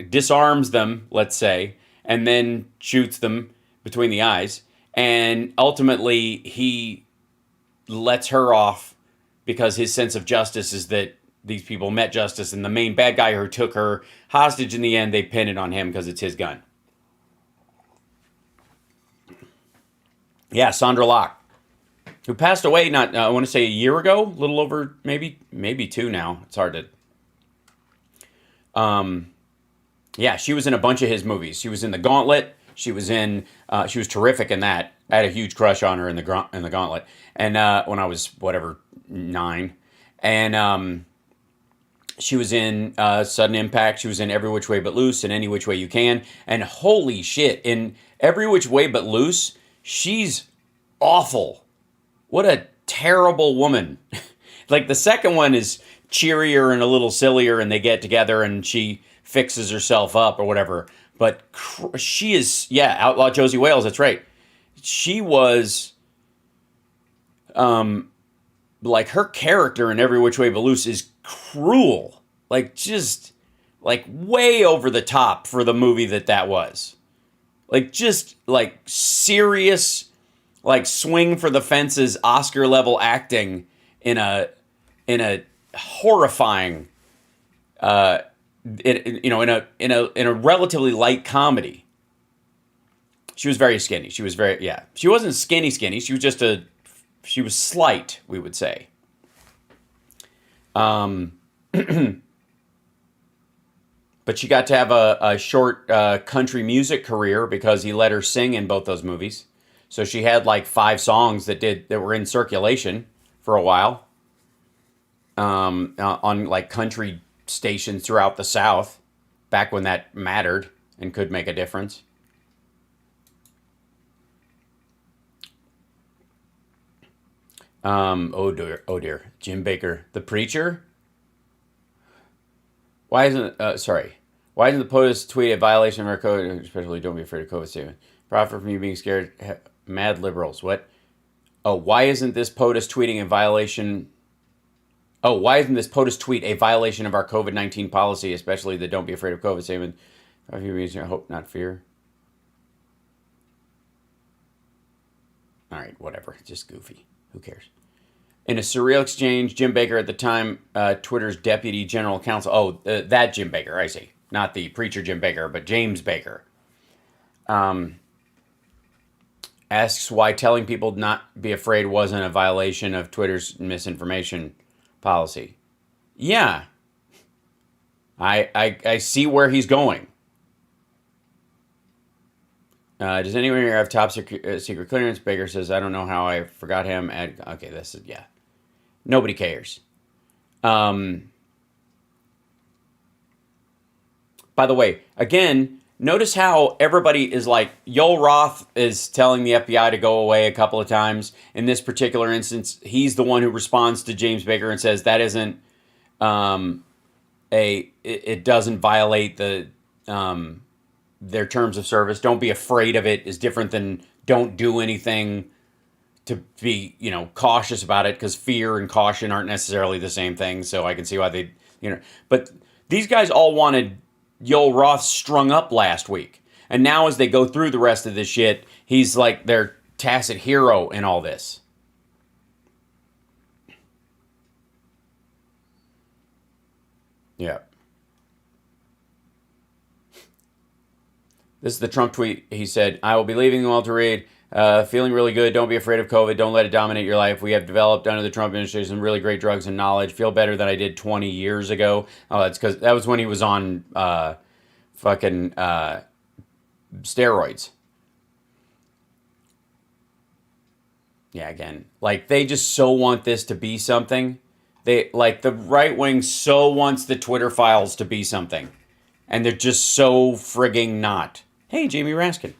A: disarms them, let's say, and then shoots them between the eyes. And ultimately, he lets her off because his sense of justice is that these people met justice, and the main bad guy who took her hostage in the end, they pin it on him because it's his gun. Yeah, Sandra Locke, who passed away I want to say a year ago, a little over, maybe 2 now. It's hard to. Yeah, she was in a bunch of his movies. She was in The Gauntlet. She was terrific in that. I had a huge crush on her in the Gauntlet, and when I was 9, and she was in Sudden Impact. She was in Every Which Way But Loose and Any Which Way You Can. And holy shit, in Every Which Way But Loose, she's awful. What a terrible woman. Like, the second one is cheerier and a little sillier, and they get together and she fixes herself up or whatever. But she is, Outlaw Josie Wales, that's right. She was, like, her character in Every Which Way But Loose is cruel. Like, just, like, way over the top for the movie that was. Like, just, like, serious, like, swing for the fences, Oscar level acting in a horrifying, in a relatively light comedy. She was very skinny. She was she wasn't skinny. She was just she was slight, we would say. But she got to have a short country music career because he let her sing in both those movies. So she had like 5 songs that were in circulation for a while, on like country stations throughout the South, back when that mattered and could make a difference. Oh dear, Jim Baker, The Preacher. Why isn't the POTUS tweet a violation of our code? Especially, don't be afraid of COVID statement. Profit from you being scared. Mad liberals. What? Oh, why isn't this POTUS tweeting a violation Oh, why isn't this POTUS tweet a violation of our COVID-19 policy, especially the don't be afraid of COVID statement? I hope, not fear. All right, whatever. Just goofy. Who cares? In a surreal exchange, Jim Baker, at the time Twitter's deputy general counsel, that Jim Baker, I see. Not the preacher Jim Baker, but James Baker, asks why telling people not be afraid wasn't a violation of Twitter's misinformation policy. Yeah, I see where he's going. Does anyone here have top secret clearance? Baker says, I don't know how I forgot him. Okay, this is, yeah. Nobody cares. By the way, again, notice how everybody is like, Yoel Roth is telling the FBI to go away a couple of times. In this particular instance, he's the one who responds to James Baker and says that isn't it doesn't violate their terms of service. Don't be afraid of it is different than don't do anything, to be, cautious about it, because fear and caution aren't necessarily the same thing. So I can see why they, but these guys all wanted Yoel Roth strung up last week. And now as they go through the rest of this shit, he's like their tacit hero in all this. Yeah. This is the Trump tweet. He said, I will be leaving the Walter Reed. Feeling really good. Don't be afraid of COVID. Don't let it dominate your life. We have developed under the Trump administration some really great drugs and knowledge. Feel better than I did 20 years ago. Oh, that's because that was when he was on fucking steroids. Yeah, again, like they just so want this to be something. They like the right wing so wants the Twitter files to be something, and they're just so frigging not. Hey, Jamie Raskin.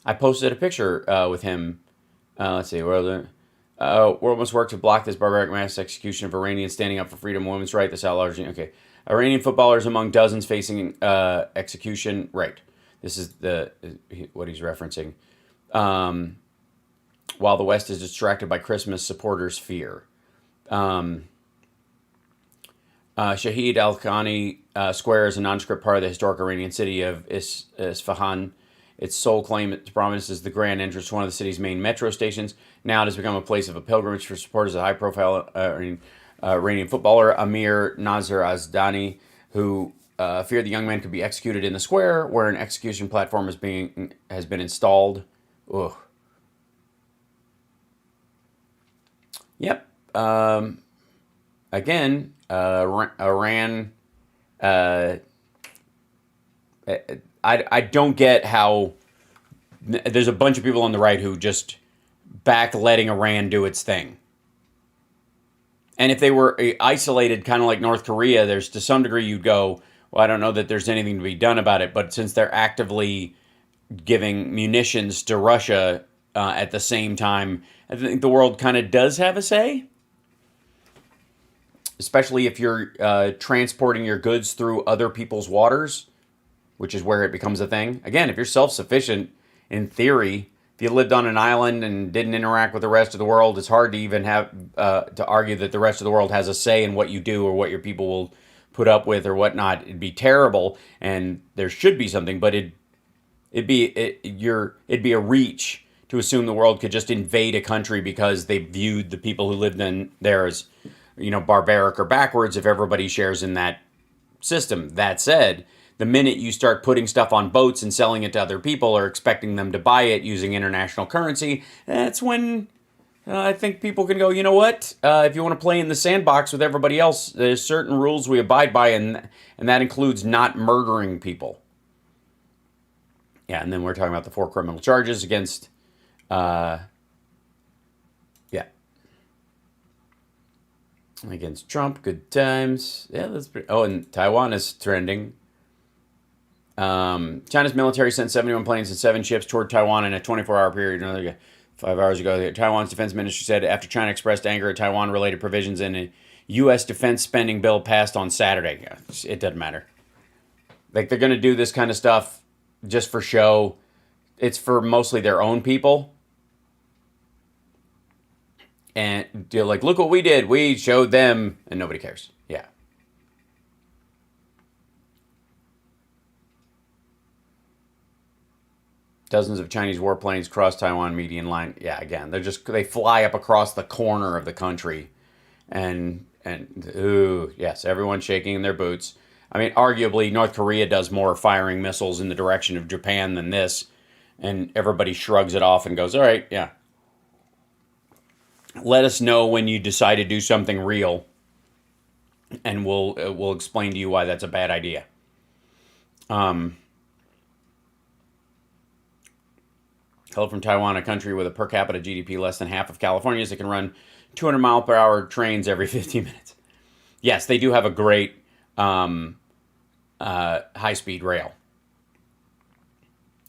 A: I posted a picture with him. Let's see. World must work to block this barbaric mass execution of Iranians standing up for freedom, women's rights, this outlaw regime. Okay. Iranian footballers among dozens facing execution. Right. This is what he's referencing. While the West is distracted by Christmas supporters' fear. Shahid Al-Khani Square is a nondescript part of the historic Iranian city of Isfahan. Its sole claim to prominence is the grand entrance to one of the city's main metro stations. Now it has become a place of a pilgrimage for supporters of high-profile Iranian footballer Amir Nasser Azdani, who feared the young man could be executed in the square, where an execution platform has been installed. Ugh. Yep. Again, Iran. I don't get how there's a bunch of people on the right who just back letting Iran do its thing. And if they were isolated, kind of like North Korea, there's to some degree you'd go, well, I don't know that there's anything to be done about it. But since they're actively giving munitions to Russia at the same time, I think the world kind of does have a say. Especially if you're transporting your goods through other people's waters, which is where it becomes a thing. Again, if you're self-sufficient, in theory, if you lived on an island and didn't interact with the rest of the world, it's hard to even have to argue that the rest of the world has a say in what you do or what your people will put up with or whatnot. It'd be terrible, and there should be something, but it'd be a reach to assume the world could just invade a country because they viewed the people who lived in there as, barbaric or backwards if everybody shares in that system. That said, the minute you start putting stuff on boats and selling it to other people or expecting them to buy it using international currency, that's when I think people can go, you know what? If you want to play in the sandbox with everybody else, there's certain rules we abide by, and that includes not murdering people. Yeah, and then we're talking about the 4 criminal charges against... against Trump. Good times. Yeah, that's pretty... Oh, and Taiwan is trending. China's military sent 71 planes and 7 ships toward Taiwan in a 24-hour period. Another 5 hours ago, Taiwan's defense ministry said after China expressed anger at Taiwan-related provisions in a U.S. defense spending bill passed on Saturday. It doesn't matter. Like, they're going to do this kind of stuff just for show. It's for mostly their own people. And they're like, look what we did. We showed them, and nobody cares. Yeah. Dozens of Chinese warplanes cross Taiwan median line. Yeah, again, they fly up across the corner of the country, and ooh, yes, everyone's shaking in their boots. I mean, arguably, North Korea does more firing missiles in the direction of Japan than this, and everybody shrugs it off and goes, "All right, yeah. Let us know when you decide to do something real, and we'll explain to you why that's a bad idea." Um, Hello from Taiwan, a country with a per capita GDP less than half of California's that can run 200-mile-per-hour trains every 15 minutes. Yes, they do have a great high-speed rail.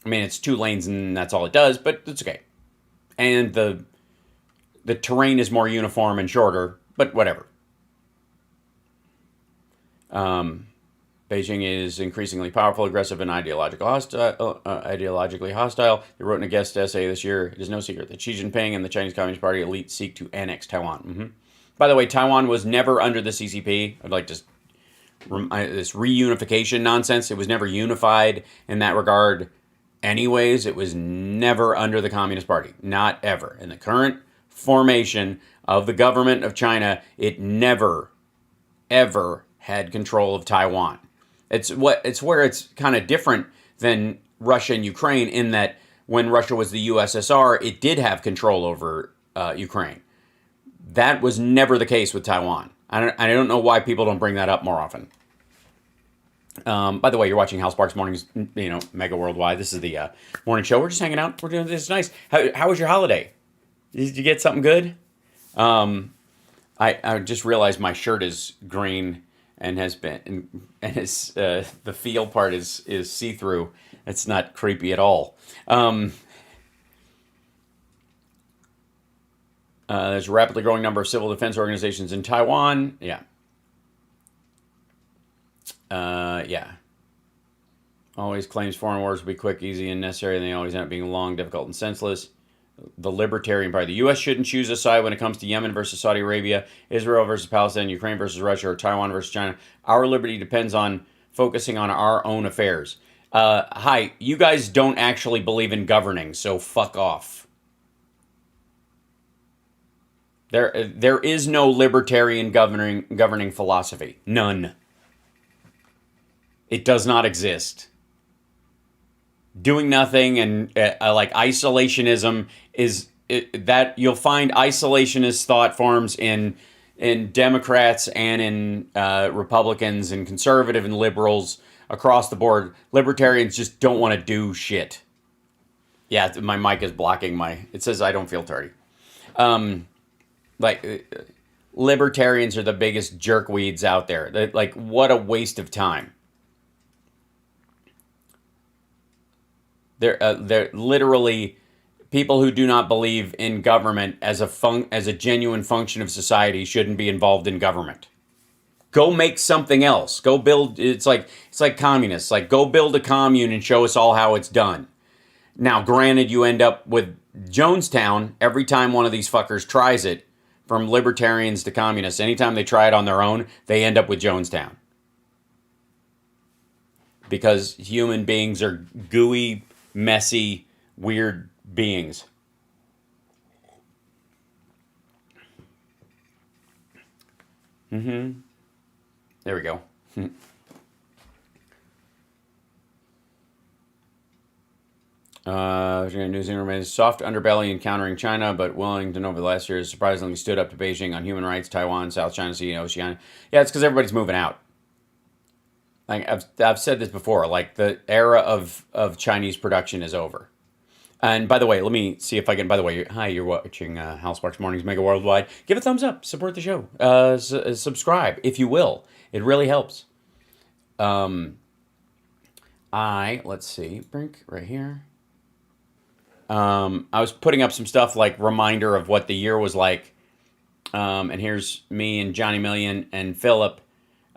A: I mean, it's 2 lanes and that's all it does, but it's okay. And the terrain is more uniform and shorter, but whatever. Beijing is increasingly powerful, aggressive, and ideologically hostile. They wrote in a guest essay this year, it is no secret that Xi Jinping and the Chinese Communist Party elite seek to annex Taiwan. By the way, Taiwan was never under the CCP. I'd like to this reunification nonsense. It was never unified in that regard. Anyways, it was never under the Communist Party. Not ever. In the current formation of the government of China, it never, ever had control of Taiwan. It's where it's kind of different than Russia and Ukraine in that when Russia was the USSR, it did have control over Ukraine. That was never the case with Taiwan. I don't know why people don't bring that up more often. By the way, you're watching Hal Sparks Mornings, Megawordlwide. This is the morning show. We're just hanging out. We're doing this. Nice. How was your holiday? Did you get something good? I just realized my shirt is green and has been, and it's the feel part is see through. It's not creepy at all. There's a rapidly growing number of civil defense organizations in Taiwan. Yeah. Yeah. Always claims foreign wars will be quick, easy, and necessary, and they always end up being long, difficult, and senseless. The Libertarian Party. The U.S. shouldn't choose a side when it comes to Yemen versus Saudi Arabia, Israel versus Palestine, Ukraine versus Russia, or Taiwan versus China. Our liberty depends on focusing on our own affairs. Hi, you guys don't actually believe in governing, so fuck off. There is no libertarian governing philosophy. None. It does not exist. Doing nothing and like isolationism is that you'll find isolationist thought forms in Democrats and in Republicans and conservative and liberals across the board. Libertarians just don't want to do shit. Yeah, my mic is blocking it says I don't feel tardy. Libertarians are the biggest jerkweeds out there. Like, what a waste of time. They're literally people who do not believe in government as a genuine function of society shouldn't be involved in government. Go make something else. Go build. It's like communists. Like, go build a commune and show us all how it's done. Now, granted, you end up with Jonestown every time one of these fuckers tries it. From libertarians to communists, anytime they try it on their own, they end up with Jonestown. Because human beings are gooey, messy, weird beings. There we go. New Zealand remains soft underbelly in countering China, but Wellington over the last year has surprisingly stood up to Beijing on human rights, Taiwan, South China Sea, and Oceania. Yeah, it's because everybody's moving out. Like I've said this before, like the era of Chinese production is over. And by the way, let me see if I can. By the way, hi, you're watching Hal Sparks Mornings Megawordlwide. Give a thumbs up, support the show, subscribe if you will. It really helps. Let's see, Brink right here. I was putting up some stuff like reminder of what the year was like. And here's me and Johnny Million and Philip.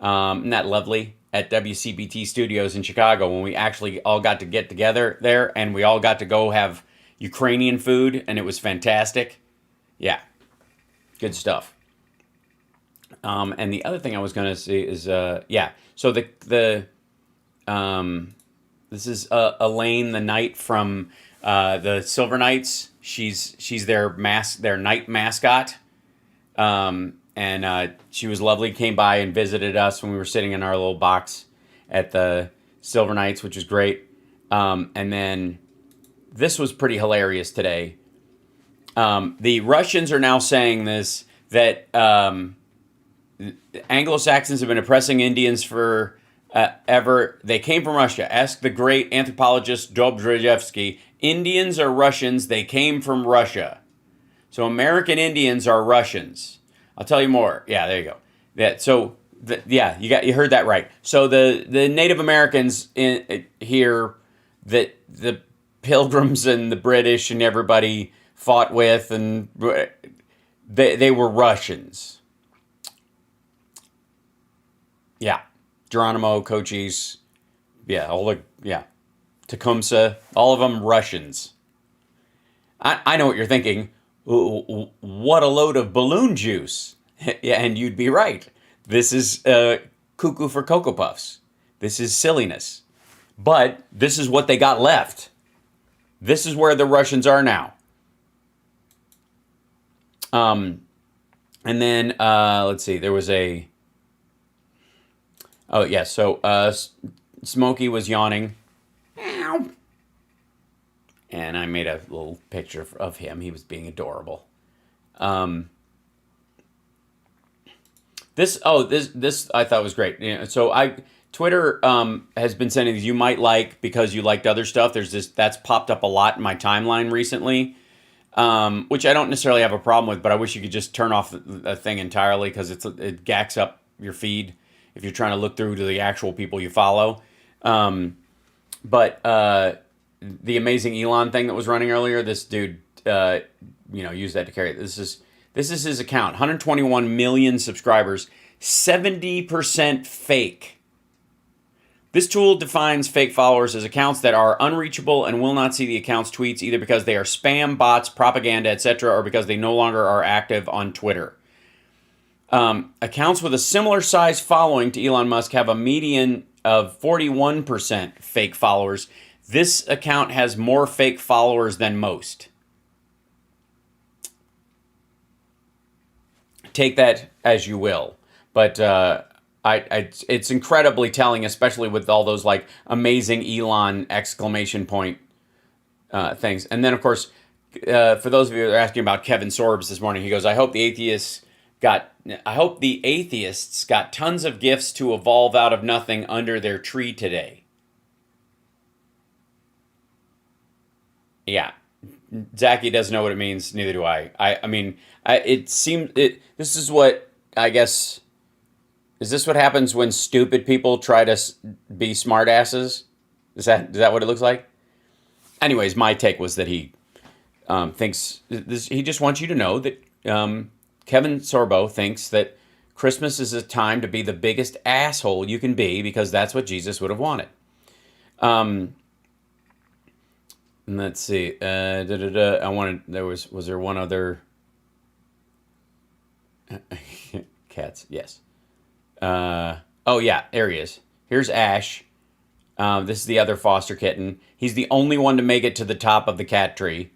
A: Isn't that lovely? At WCPT Studios in Chicago when we actually all got to get together there and we all got to go have Ukrainian food and it was fantastic. Yeah. Good stuff. And the other thing I was going to say is, yeah. So this is Elaine, the knight from the Silver Knights. She's their knight mascot. And she was lovely. Came by and visited us when we were sitting in our little box at the Silver Knights, which was great. And then this was pretty hilarious today. The Russians are now saying this, that Anglo-Saxons have been oppressing Indians for ever. They came from Russia. Ask the great anthropologist Dobzhetsky. Indians are Russians. They came from Russia. So American Indians are Russians. I'll tell you more. Yeah, there you go. Yeah, so you heard that right. So the Native Americans here that the Pilgrims and the British and everybody fought with, and they were Russians. Yeah, Geronimo, Cochise, Tecumseh, all of them Russians. I know what you're thinking. What a load of balloon juice. Yeah, and you'd be right. This is cuckoo for Cocoa Puffs. This is silliness. But this is what they got left. This is where the Russians are now. And then, let's see, there was a... Oh, yeah, so Smokey was yawning. And I made a little picture of him. He was being adorable. This I thought was great. You know, so Twitter has been sending these you might like because you liked other stuff. There's this that's popped up a lot in my timeline recently, which I don't necessarily have a problem with, but I wish you could just turn off the thing entirely because it gacks up your feed if you're trying to look through to the actual people you follow. But the amazing Elon thing that was running earlier, this dude, used that to carry it. This is his account, 121 million subscribers, 70% fake. This tool defines fake followers as accounts that are unreachable and will not see the account's tweets either because they are spam, bots, propaganda, etc., or because they no longer are active on Twitter. Accounts with a similar size following to Elon Musk have a median of 41% fake followers. This account has more fake followers than most. Take that as you will, but it's incredibly telling, especially with all those like amazing Elon exclamation point things. And then, of course, for those of you that are asking about Kevin Sorbs this morning, he goes, I hope the atheists got tons of gifts to evolve out of nothing under their tree today. Yeah, Zachy doesn't know what it means. Neither do I. This is what I guess. Is this what happens when stupid people try to be smartasses? Is that what it looks like? Anyways, my take was that he thinks this. He just wants you to know that Kevin Sorbo thinks that Christmas is a time to be the biggest asshole you can be because that's what Jesus would have wanted. Let's see. Was there one other? Cats, yes. Oh yeah, there he is. Here's Ash. This is the other foster kitten. He's the only one to make it to the top of the cat tree.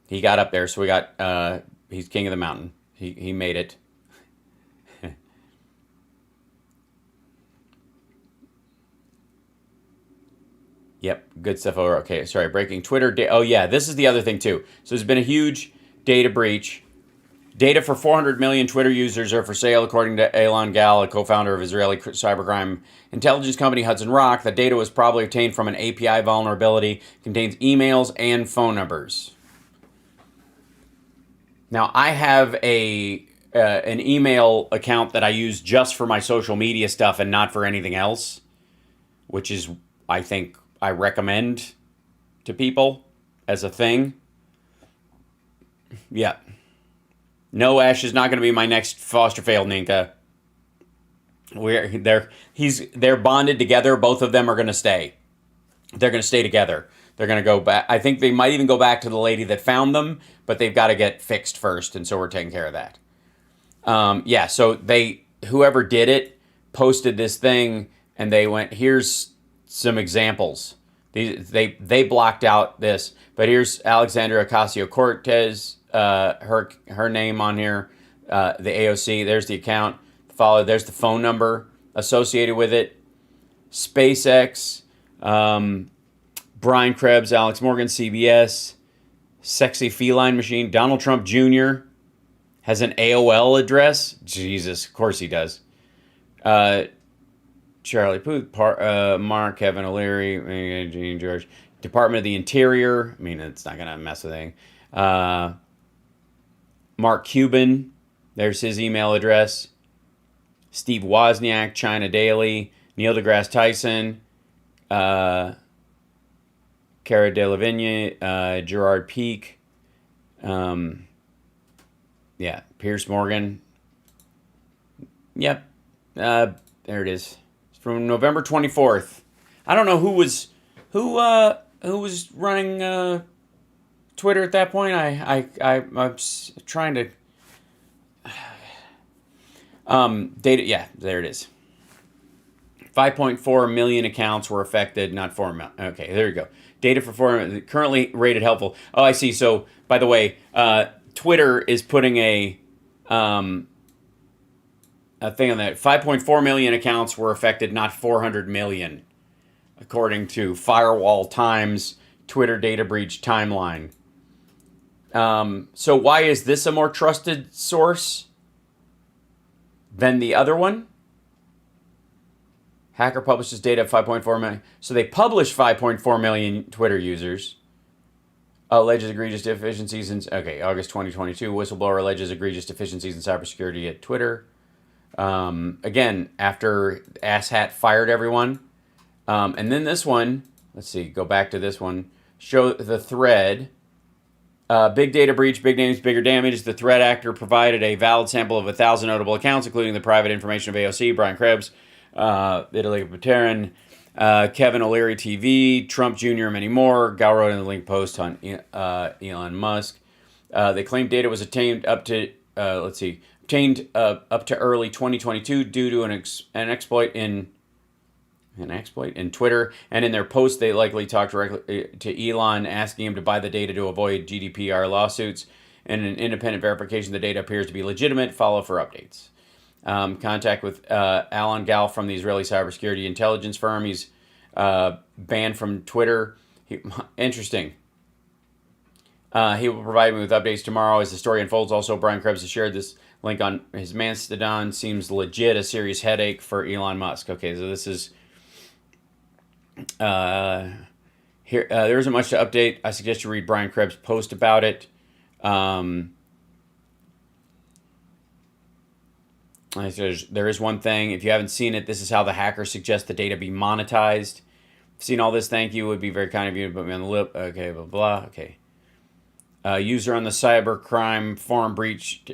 A: He got up there, so we got. He's king of the mountain. He made it. Yep, good stuff over. Okay, sorry, breaking Twitter. Oh, yeah, this is the other thing, too. So there's been a huge data breach. Data for 400 million Twitter users are for sale, according to Elon Gal, a co-founder of Israeli cybercrime intelligence company Hudson Rock. The data was probably obtained from an API vulnerability, contains emails and phone numbers. Now, I have an email account that I use just for my social media stuff and not for anything else, which is, I think, I recommend to people as a thing. Yeah. No, Ash is not going to be my next foster fail, Ninka. They're bonded together. Both of them are going to stay. They're going to stay together. They're going to go back. I think they might even go back to the lady that found them, but they've got to get fixed first, and so we're taking care of that. Yeah, so whoever did it posted this thing, and they went, here's some examples. They blocked out this, but here's Alexandra Ocasio-Cortez, her name on here, the AOC. There's the account. There's the phone number associated with it. SpaceX, Brian Krebs, Alex Morgan, CBS, Sexy Feline Machine, Donald Trump Jr. has an AOL address. Jesus, of course he does. Charlie Puth, Mark, Kevin O'Leary, Gene George, Department of the Interior. I mean, it's not going to mess with anything. Mark Cuban, there's his email address. Steve Wozniak, China Daily, Neil deGrasse Tyson, Cara Delevingne, Gerard Peake, yeah, Pierce Morgan. Yep, there it is. It's from November 24th. I don't know who was running Twitter at that point. I'm trying to data. Yeah, there it is. 5.4 million accounts were affected, not 4 million. Okay, there you go. Data for 4 currently rated helpful. Oh, I see. So, by the way, Twitter is putting a thing on that. 5.4 million accounts were affected, not 400 million, according to Firewall Times Twitter data breach timeline. So why is this a more trusted source than the other one? Hacker publishes data of 5.4 million. So they published 5.4 million Twitter users. Alleges egregious deficiencies in... Okay, August 2022. Whistleblower alleges egregious deficiencies in cybersecurity at Twitter. Again, after Asshat fired everyone. And then this one... Let's see, go back to this one. Show the thread. Big data breach, big names, bigger damage. The threat actor provided a valid sample of 1,000 notable accounts, including the private information of AOC, Brian Krebs, Italy Pateran, Kevin O'Leary TV, Trump Jr., and many more. Gal wrote in the link post on Elon Musk. They claimed data was obtained up to up to early 2022 due to an exploit in Twitter, and in their post they likely talked directly to Elon, asking him to buy the data to avoid GDPR lawsuits. And an independent verification of the data appears to be legitimate. Follow for updates. Contact with Alan Gal from the Israeli cybersecurity intelligence firm. He's banned from Twitter. Interesting. He will provide me with updates tomorrow as the story unfolds. Also, Brian Krebs has shared this link on his Mastodon. Seems legit a serious headache for Elon Musk. Okay, so this is... here there isn't much to update. I suggest you read Brian Krebs' post about it. There is one thing. If you haven't seen it, this is how the hacker suggests the data be monetized. Seen all this? Thank you. It would be very kind of you to put me on the lip. Okay, blah blah. Okay. User on the cybercrime forum breached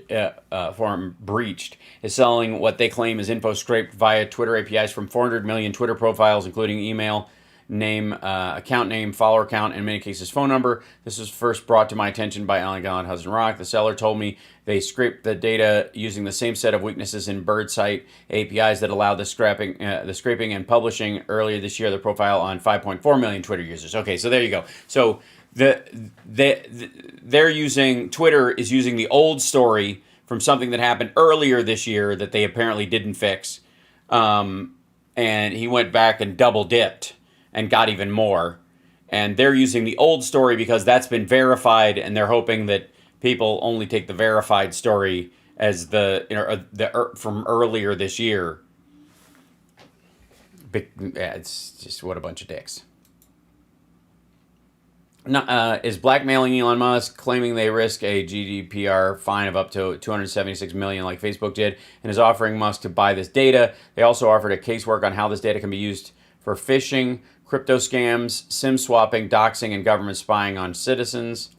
A: is selling what they claim is info scraped via Twitter APIs from 400 million Twitter profiles, including email, name, account name, follower count, and in many cases phone number. This was first brought to my attention by Alan Gallant Hudson Rock. The seller told me they scraped the data using the same set of weaknesses in BirdSite APIs that allowed the scraping and publishing earlier this year the profile on 5.4 million Twitter users. Okay, so there you go. So they're using, Twitter is using the old story from something that happened earlier this year that they apparently didn't fix. And he went back and double dipped and got even more. And they're using the old story because that's been verified, and they're hoping that people only take the verified story as from earlier this year. It's just what a bunch of dicks. Is blackmailing Elon Musk, claiming they risk a GDPR fine of up to $276 million like Facebook did, and is offering Musk to buy this data. They also offered a casework on how this data can be used for phishing, crypto scams, SIM swapping, doxing, and government spying on citizens.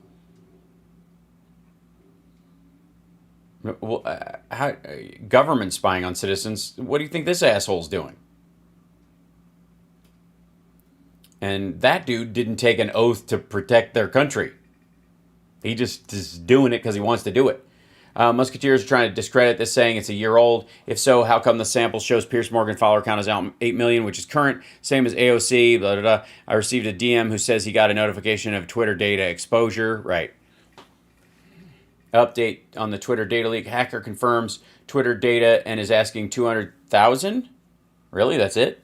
A: Government spying on citizens? What do you think this asshole's doing? And that dude didn't take an oath to protect their country. He just is doing it because he wants to do it. Musketeers are trying to discredit this, saying it's a year old. If so, how come the sample shows Pierce Morgan follower count is out 8 million, which is current, same as AOC, blah, blah, blah. I received a DM who says he got a notification of Twitter data exposure. Right. Update on the Twitter data leak. Hacker confirms Twitter data and is asking 200,000? Really? That's it?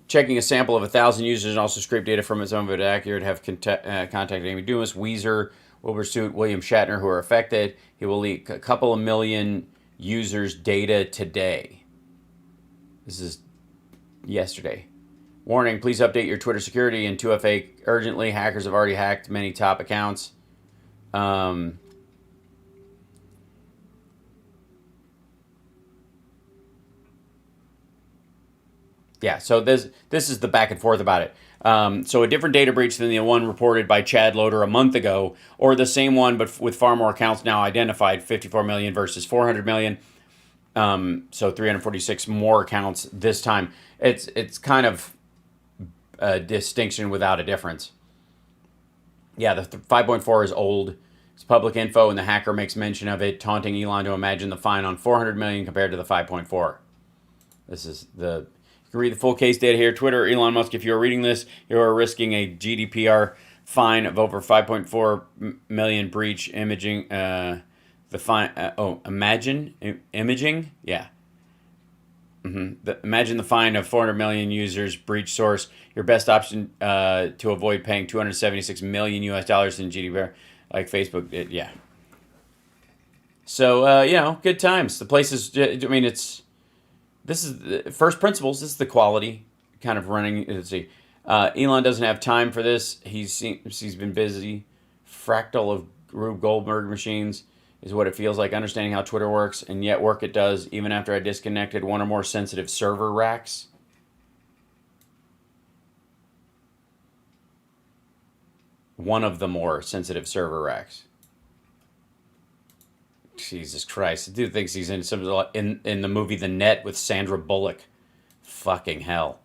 A: Checking a sample of 1,000 users and also scrape data from its own but accurate. Have contacted Amy Dumas, Weezer, will pursue William Shatner, who are affected. He will leak a couple of million users' data today. This is yesterday. Warning, please update your Twitter security and 2FA urgently. Hackers have already hacked many top accounts. Yeah, so this is the back and forth about it. So a different data breach than the one reported by Chad Loader a month ago, or the same one but with far more accounts now identified, 54 million versus 400 million. So 346 more accounts this time. It's kind of a distinction without a difference. Yeah, the 5.4 is old. It's public info, and the hacker makes mention of it, taunting Elon to imagine the fine on 400 million compared to the 5.4. This is the... You can read the full case data here. Twitter, Elon Musk, if you are reading this, you are risking a GDPR fine of over 5.4 million breach imaging. The fine, imaging? Yeah. Imagine the fine of 400 million users breach source. Your best option to avoid paying 276 million US dollars in GDPR, like Facebook did. Yeah. So, good times. The place is, I mean, this is the first principles. This is the quality kind of running. Let's see. Elon doesn't have time for this. He's been busy. Fractal of Rube Goldberg machines is what it feels like, understanding how Twitter works, and yet work it does, even after I disconnected one or more sensitive server racks. One of the more sensitive server racks. Jesus Christ. The dude thinks he's in the movie The Net with Sandra Bullock. Fucking hell.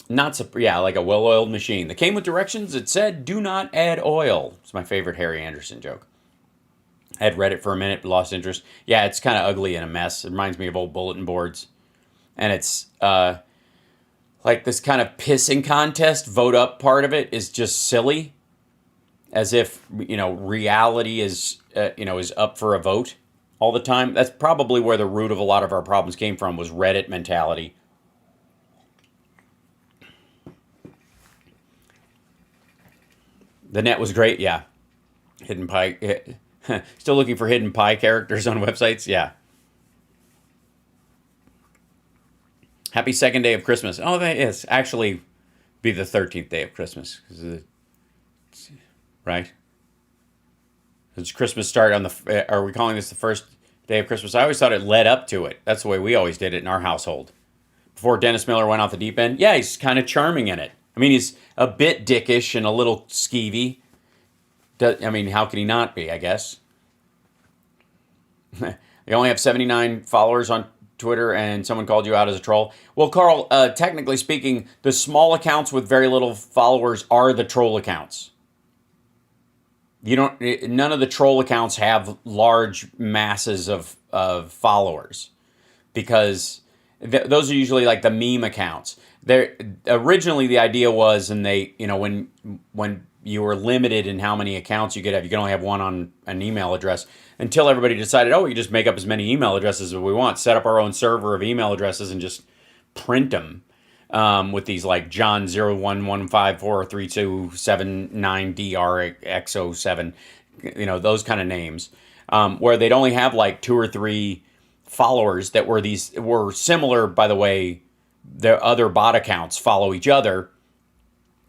A: Like a well-oiled machine. That came with directions that said, do not add oil. It's my favorite Harry Anderson joke. I had read it for a minute, but lost interest. Yeah, it's kind of ugly and a mess. It reminds me of old bulletin boards. And it's like this kind of pissing contest. Vote up part of it is just silly. As if, reality is up for a vote all the time. That's probably where the root of a lot of our problems came from, was Reddit mentality. The Net was great, yeah. Hidden pie. Still looking for hidden pie characters on websites? Yeah. Happy second day of Christmas. Oh, that is actually be the 13th day of Christmas. Right? Does Christmas start on are we calling this the first day of Christmas? I always thought it led up to it. That's the way we always did it in our household. Before Dennis Miller went off the deep end. Yeah, he's kind of charming in it. I mean, he's a bit dickish and a little skeevy. How can he not be, I guess? You only have 79 followers on Twitter and someone called you out as a troll. Well, Carl, technically speaking, the small accounts with very little followers are the troll accounts. None of the troll accounts have large masses of followers, because those are usually like the meme accounts. Originally the idea was, and they, when you were limited in how many accounts you could have, you could only have one on an email address, until everybody decided, we can just make up as many email addresses as we want, set up our own server of email addresses and just print them. With these like John 011543279DRX07, those kind of names, where they'd only have like 2 or 3 followers that were similar. By the way, the other bot accounts follow each other,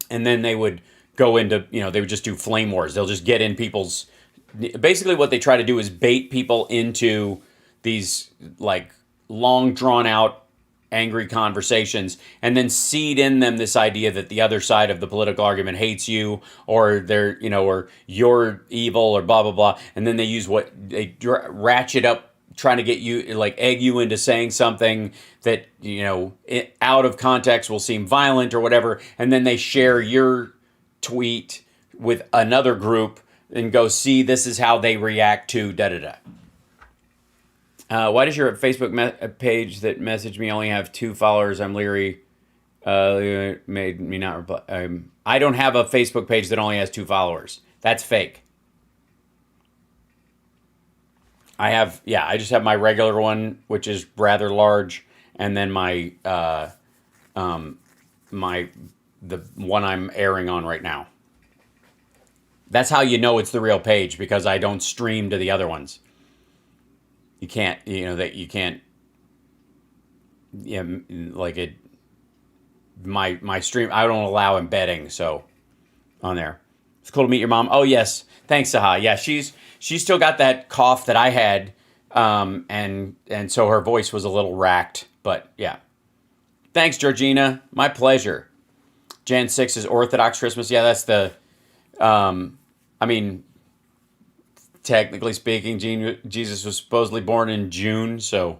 A: and then they would go into, they would just do flame wars. They'll just get in people's. Basically, what they try to do is bait people into these like long drawn out angry conversations, and then seed in them this idea that the other side of the political argument hates you, or or you're evil, or blah blah blah, and then they use ratchet up trying to get you, like, egg you into saying something that, you know, out of context will seem violent or whatever, and then they share your tweet with another group and go, see, this is how they react to da da da. Why does your Facebook page that messaged me only have 2 followers? I'm leery. Made me not reply. I don't have a Facebook page that only has 2 followers. That's fake. I just have my regular one, which is rather large, and then my the one I'm airing on right now. That's how you know it's the real page, because I don't stream to the other ones. You can't, you can't, yeah, like it. My stream, I don't allow embedding, so on there. It's cool to meet your mom. Oh yes, thanks, Saha. Yeah, she's still got that cough that I had, and so her voice was a little racked. But yeah, thanks, Georgina. My pleasure. Jan 6 is Orthodox Christmas. Yeah, that's the. I mean, technically speaking, Jesus was supposedly born in June, so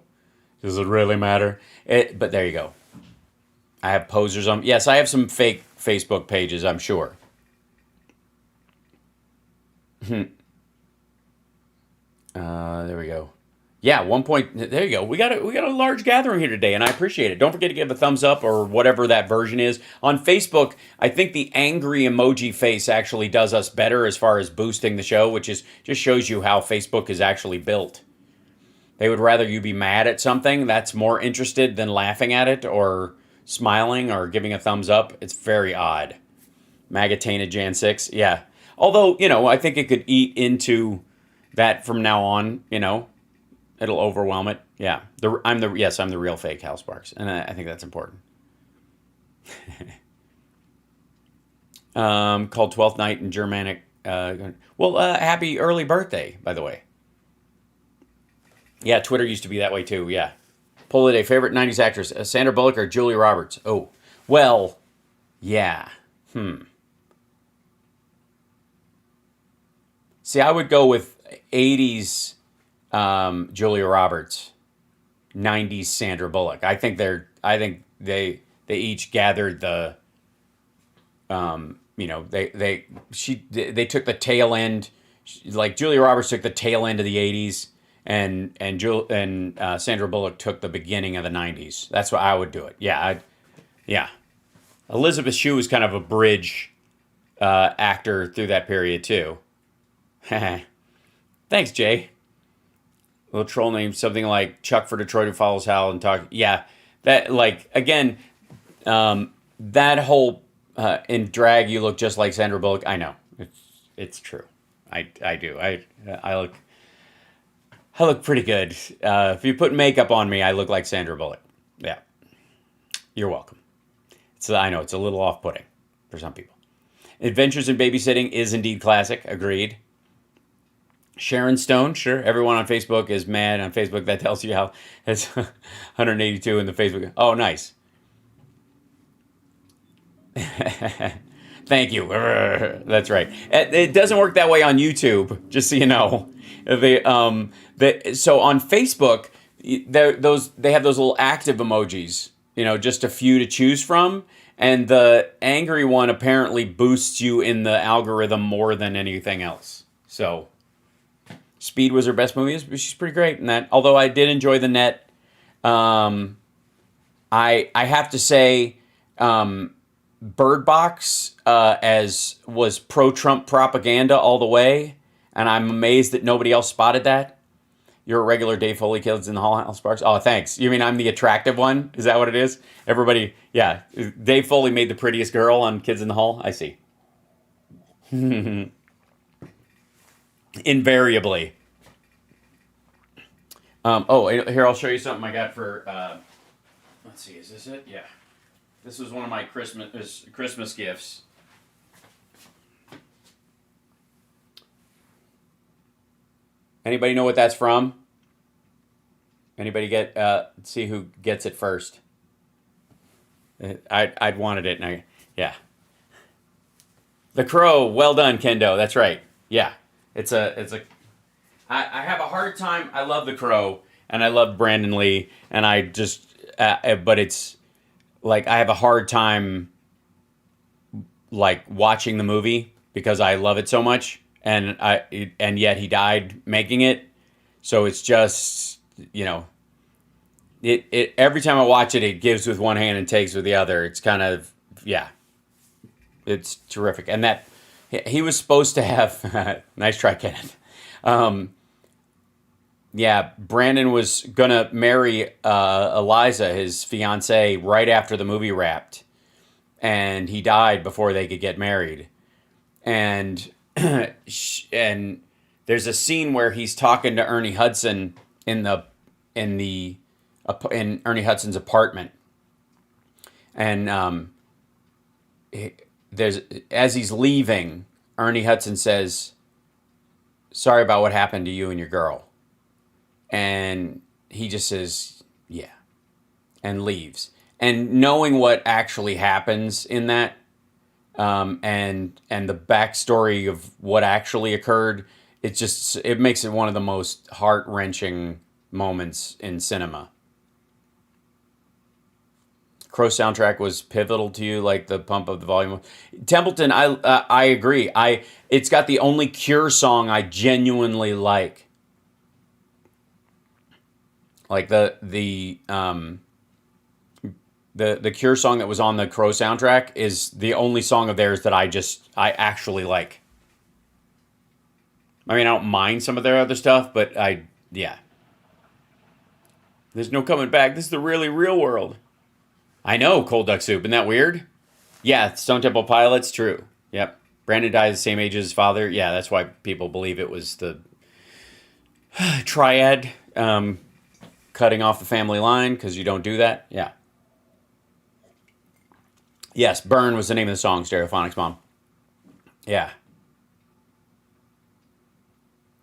A: does it really matter? But there you go. I have posers on. Yes, I have some fake Facebook pages, I'm sure. There we go. Yeah, there you go. We got a large gathering here today, and I appreciate it. Don't forget to give a thumbs up or whatever that version is. On Facebook, I think the angry emoji face actually does us better as far as boosting the show, which is just shows you how Facebook is actually built. They would rather you be mad at something that's more interested than laughing at it or smiling or giving a thumbs up. It's very odd. Magatana Jan 6. Yeah. Although, I think it could eat into that from now on, It'll overwhelm it. Yeah. I'm the real fake Hal Sparks. And I think that's important. Called 12th Night in Germanic. Happy early birthday, by the way. Yeah, Twitter used to be that way too. Yeah. Poll of the day, favorite 90s actress, Sandra Bullock or Julia Roberts? Oh, well, yeah. See, I would go with 80s Julia Roberts, 90s Sandra Bullock. I think they each gathered the they took the tail end, like Julia Roberts took the tail end of the 80s. And Sandra Bullock took the beginning of the 90s. That's why I would do it. Yeah, Elizabeth Shue was kind of a bridge actor through that period too. Thanks, Jay. A little troll name, something like Chuck for Detroit who follows Hal and talk. Yeah, that that whole in drag you look just like Sandra Bullock. I know, it's true. I do. I look pretty good. If you put makeup on me, I look like Sandra Bullock. Yeah. You're welcome. I know it's a little off-putting for some people. Adventures in Babysitting is indeed classic. Agreed. Sharon Stone, sure. Everyone on Facebook is mad on Facebook. That tells you how it's 182 in the Facebook. Oh, nice. Thank you. That's right. It doesn't work that way on YouTube, just so you know. So on Facebook, they have those little active emojis, just a few to choose from, and the angry one apparently boosts you in the algorithm more than anything else. So, Speed was her best movie. She's pretty great in that. Although I did enjoy The Net. I have to say, Bird Box was pro-Trump propaganda all the way. And I'm amazed that nobody else spotted that. You're a regular Dave Foley Kids in the Hall, Hal Sparks. Oh, thanks. You mean I'm the attractive one? Is that what it is? Everybody, yeah. Dave Foley made the prettiest girl on Kids in the Hall. I see. Invariably. Here, I'll show you something I got for, let's see, is this it? Yeah. This was one of my Christmas gifts. Anybody know what that's from? Anybody see who gets it first? I'd wanted it, and yeah. The Crow, well done, Kendo. That's right. Yeah, I have a hard time. I love The Crow. and I love Brandon Lee, and I just, but it's like I have a hard time like watching the movie because I love it so much, and yet he died making it, so it's just it every time I watch it, it gives with one hand and takes with the other. It's kind of yeah, it's terrific, and that he was supposed to have nice try, Kenneth. Um, yeah, Brandon was gonna marry Eliza, his fiance, right after the movie wrapped, and he died before they could get married. And and there's a scene where he's talking to Ernie Hudson in the in Ernie Hudson's apartment, and there's as he's leaving, Ernie Hudson says, "Sorry about what happened to you and your girl," and he just says, "Yeah," and leaves. And knowing what actually happens in that, and the backstory of what actually occurred, it makes it one of the most heart wrenching moments in cinema. Crow soundtrack was pivotal to you, like the pump of the volume. Templeton, I agree. It's got the only Cure song I genuinely like the Cure song that was on the Crow soundtrack is the only song of theirs that I actually like. I mean, I don't mind some of their other stuff, but yeah. There's no coming back. This is the really real world. I know, Cold Duck Soup. Isn't that weird? Yeah, Stone Temple Pilots, true. Yep. Brandon died the same age as his father. Yeah, that's why people believe it was the triad cutting off the family line, because you don't do that. Yeah. Yes, Burn was the name of the song, Stereophonics Mom. Yeah.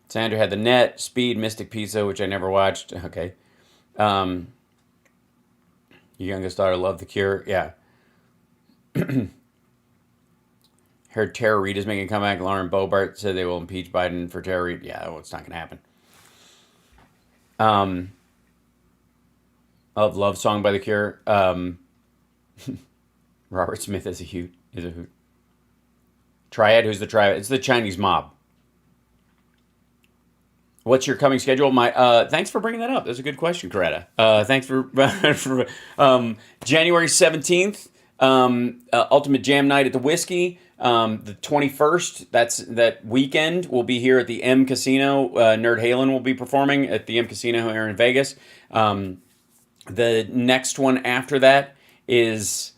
A: Sandra had The Net, Speed, Mystic Pizza, which I never watched. Okay. Your youngest daughter loved The Cure. Yeah. Heard Tara Reid is making a comeback. Lauren Boebert said they will impeach Biden for Tara Reid. Yeah, well, it's not going to happen. Love Song by The Cure. Robert Smith is a hoot. Triad, who's the Triad? It's the Chinese mob. What's your coming schedule? Thanks for bringing that up. That's a good question, Coretta. Thanks for January 17th, Ultimate Jam Night at the Whiskey. The 21st, that weekend, we'll be here at the M Casino. Nerd Halen will be performing at the M Casino here in Vegas. The next one after that is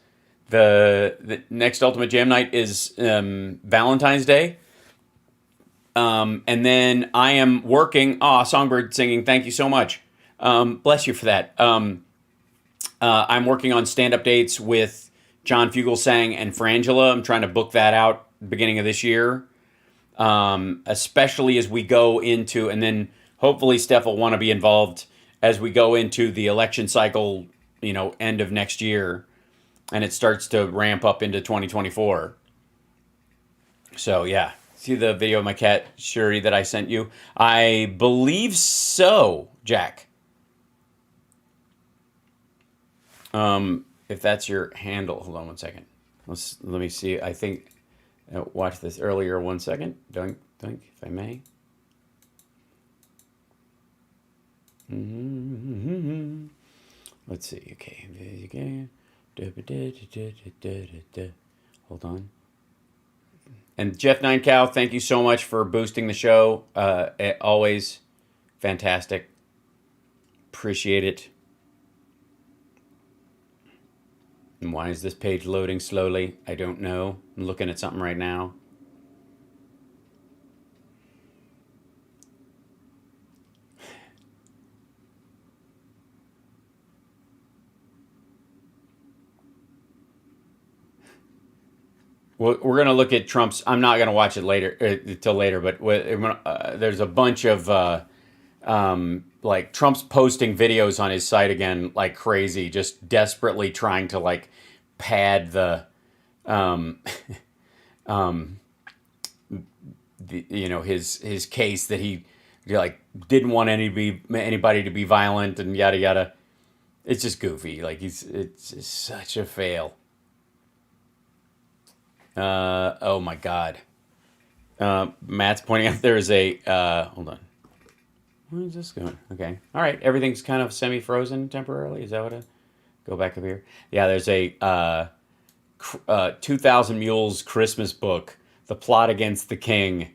A: the next Ultimate Jam Night is Valentine's Day. And then I am working. Songbird singing. Thank you so much. Bless you for that. I'm working on stand-up dates with John Fugelsang and Frangela. I'm trying to book that out beginning of this year. Especially as we go into, and then hopefully Steph will want to be involved as we go into the election cycle, end of next year, and it starts to ramp up into 2024. So yeah. See the video of my cat, Shuri, that I sent you? I believe so, Jack. If that's your handle. Hold on one second. Let me see. I think I watched this earlier. 1 second. Dunk, if I may. Let's see. Okay. Hold on. And Jeff Ninecow, thank you so much for boosting the show. Always fantastic. Appreciate it. And why is this page loading slowly? I don't know. I'm looking at something right now. We're going to look at Trump's. I'm not going to watch it till later, but there's a bunch of like Trump's posting videos on his site again like crazy, just desperately trying to like pad the his case that he like didn't want anybody to be violent and yada yada. It's just goofy. Like it's just such a fail. Oh my God. Matt's pointing out there's a hold on. Where is this going? Okay. All right. Everything's kind of semi-frozen temporarily. Is that what go back up here? Yeah, there's a 2,000 Mules Christmas book, The Plot Against the King.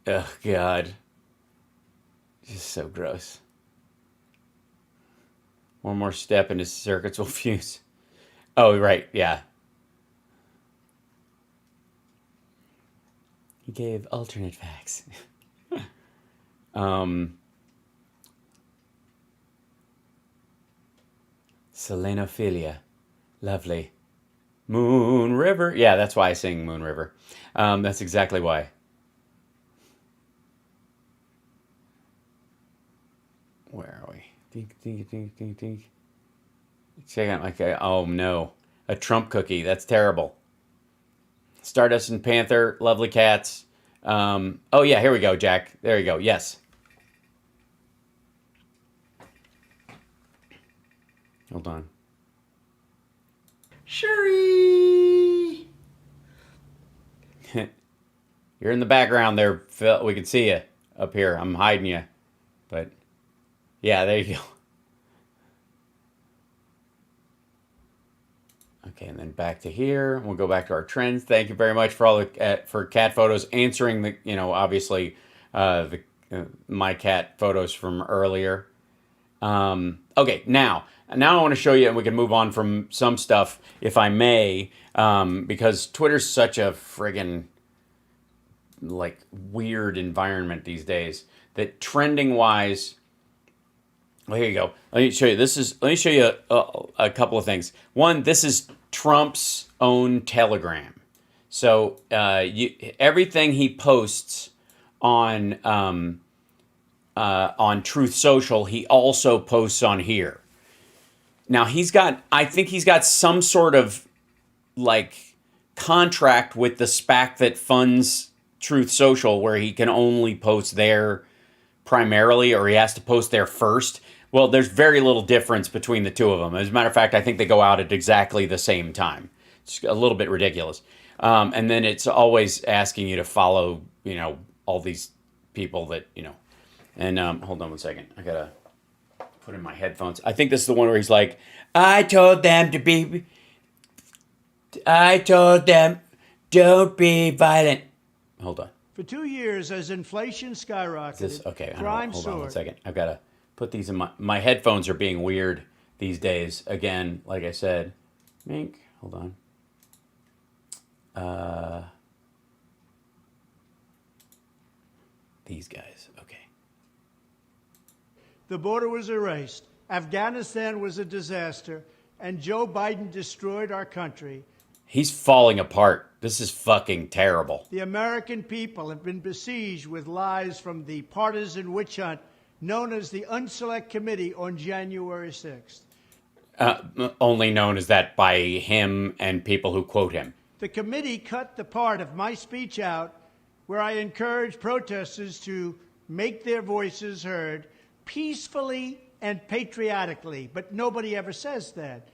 A: Oh, God. Just so gross. One more step and his circuits will fuse. Oh, right. Yeah. He gave alternate facts. Selenophilia. Lovely. Moon River. Yeah, that's why I sing Moon River. That's exactly why. Where are we? Think. Check out my... Oh, no. A Trump cookie. That's terrible. Stardust and Panther. Lovely cats. Oh, yeah. Here we go, Jack. There you go. Yes. Hold on. Sherry! You're in the background there, Phil. We can see you up here. I'm hiding you. But, yeah, there you go. Okay, and then back to here. We'll go back to our trends. Thank you very much for all the for cat photos, answering the, obviously, my cat photos from earlier. Okay, now I want to show you, and we can move on from some stuff, if I may, because Twitter's such a friggin' like weird environment these days that trending wise. Well, here you go. Let me show you. Let me show you a couple of things. One, this is Trump's own Telegram. So everything he posts on Truth Social, he also posts on here. Now I think he's got some sort of like contract with the SPAC that funds Truth Social, where he can only post there primarily, or he has to post there first. Well, there's very little difference between the two of them. As a matter of fact, I think they go out at exactly the same time. It's a little bit ridiculous. And then it's always asking you to follow, all these people that, And hold on one second. I got to put in my headphones. I think this is the one where he's like, I told them, don't be violent. Hold on.
B: For 2 years, as inflation skyrocketed,
A: okay,
B: crime
A: hold
B: soared.
A: on one second. I've got to put these in my headphones are being weird these days. Again, like I said, Mink, hold on. These guys, okay.
B: The border was erased. Afghanistan was a disaster, and Joe Biden destroyed our country.
A: He's falling apart. This is fucking terrible.
B: The American people have been besieged with lies from the partisan witch hunt known as the Unselect Committee on January 6th.
A: Only known as that by him and people who quote him.
B: The committee cut the part of my speech out where I encouraged protesters to make their voices heard peacefully and patriotically, but nobody ever says that.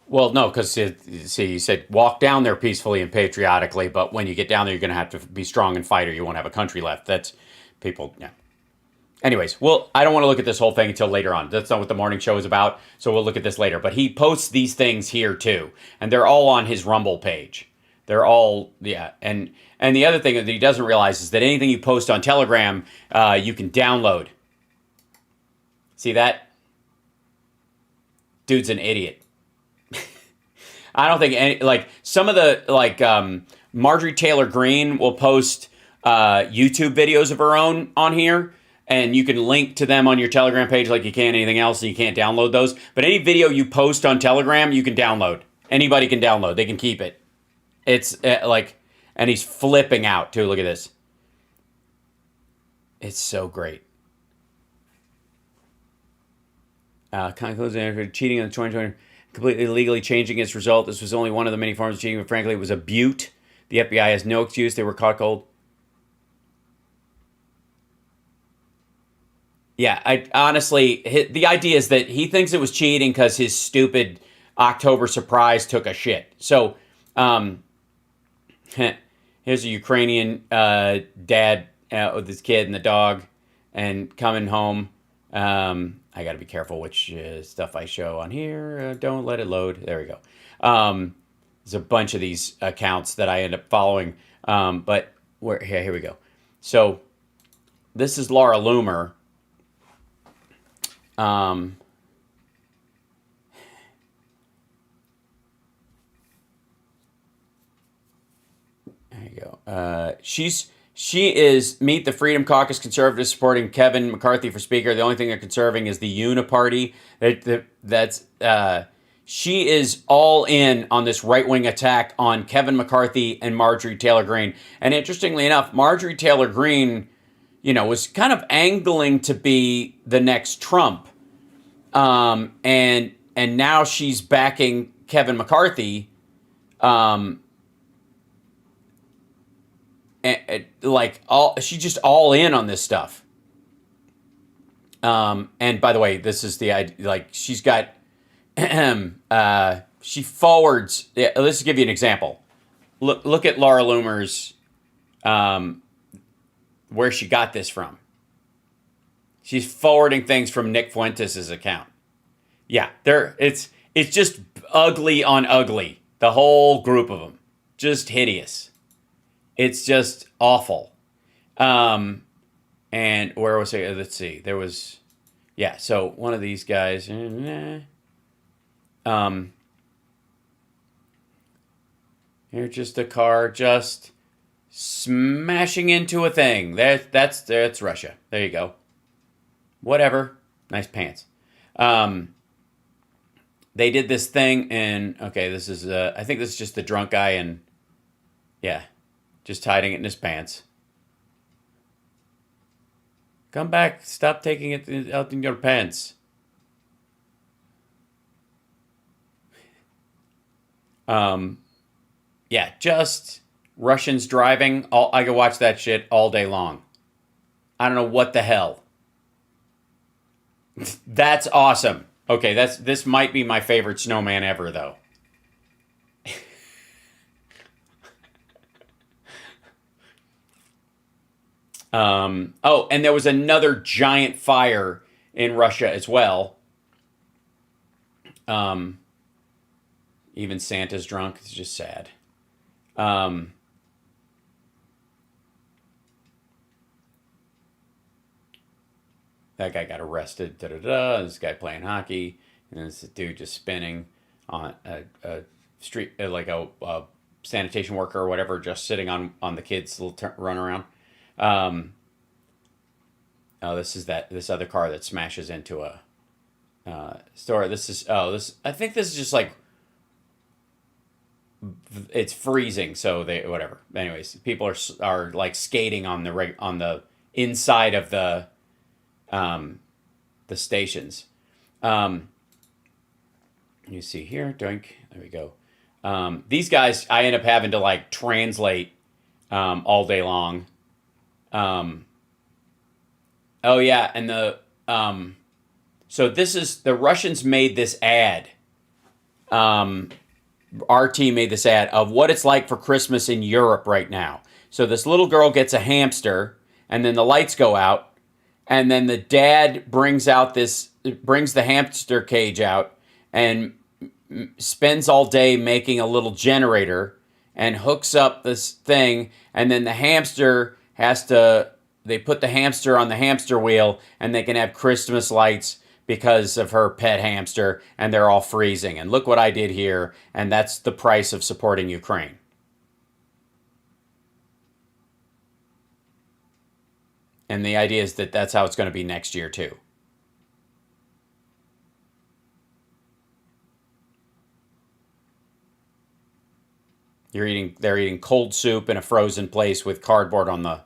A: Well, no, because you said walk down there peacefully and patriotically, but when you get down there, you're going to have to be strong and fight, or you won't have a country left. That's people, yeah. Anyways, well, I don't want to look at this whole thing until later on. That's not what the morning show is about, so we'll look at this later. But he posts these things here too, and they're all on his Rumble page. They're all, yeah. And the other thing that he doesn't realize is that anything you post on Telegram, you can download. See that? Dude's an idiot. I don't think some of the Marjorie Taylor Greene will post YouTube videos of her own on here, and you can link to them on your Telegram page like you can anything else, and you can't download those. But any video you post on Telegram, you can download. Anybody can download. They can keep it. It's and he's flipping out too. Look at this. It's so great. Cheating on the 2020, completely illegally changing its result. This was only one of the many forms of cheating, but frankly, it was a butte. The FBI has no excuse. They were caught cold. Yeah, I honestly, the idea is that he thinks it was cheating because his stupid October surprise took a shit. So, um, here's a Ukrainian dad with his kid and the dog, and coming home. I got to be careful which stuff I show on here. Don't let it load. There we go. There's a bunch of these accounts that I end up following. But here we go. So this is Laura Loomer. Um, there you go. She is Meet the Freedom Caucus conservatives supporting Kevin McCarthy for Speaker. The only thing they're conserving is the Uniparty. She is all in on this right wing attack on Kevin McCarthy and Marjorie Taylor Greene. And interestingly enough, Marjorie Taylor Greene, was kind of angling to be the next Trump, and now she's backing Kevin McCarthy. She's just all in on this stuff. And by the way, this is the idea. Like she's got, she forwards. Yeah, let's give you an example. Look at Laura Loomer's, where she got this from. She's forwarding things from Nick Fuentes' account. Yeah, it's just ugly on ugly. The whole group of them, just hideous. It's just awful. And where was it? Let's see. There was, yeah. So one of these guys. Here's just a car just smashing into a thing. That's Russia. There you go. Whatever. Nice pants. They did this thing, and okay, this is I think this is just the drunk guy, and yeah, just hiding it in his pants. Come back. Stop taking it out in your pants. Yeah, just Russians driving. I could watch that shit all day long. I don't know what the hell. That's awesome. Okay, this might be my favorite snowman ever, though. Oh, and there was another giant fire in Russia as well. Even Santa's drunk. It's just sad. That guy got arrested. This guy playing hockey, and this dude just spinning on a street, like a sanitation worker or whatever, just sitting on the kid's little run around. Oh, this is this other car that smashes into a store. This. I think this is just like it's freezing, so they whatever. Anyways, people are like skating on the inside of the stations. You see here, drink. There we go. These guys, I end up having to like translate all day long. Oh yeah, and so this is the Russians made this ad. RT made this ad of what it's like for Christmas in Europe right now. So this little girl gets a hamster, and then the lights go out, and then the dad brings the hamster cage out and spends all day making a little generator and hooks up this thing, and then the hamster they put the hamster on the hamster wheel, and they can have Christmas lights because of her pet hamster, and they're all freezing. And look what I did here, and that's the price of supporting Ukraine. And the idea is that that's how it's going to be next year too. They're eating cold soup in a frozen place with cardboard on the.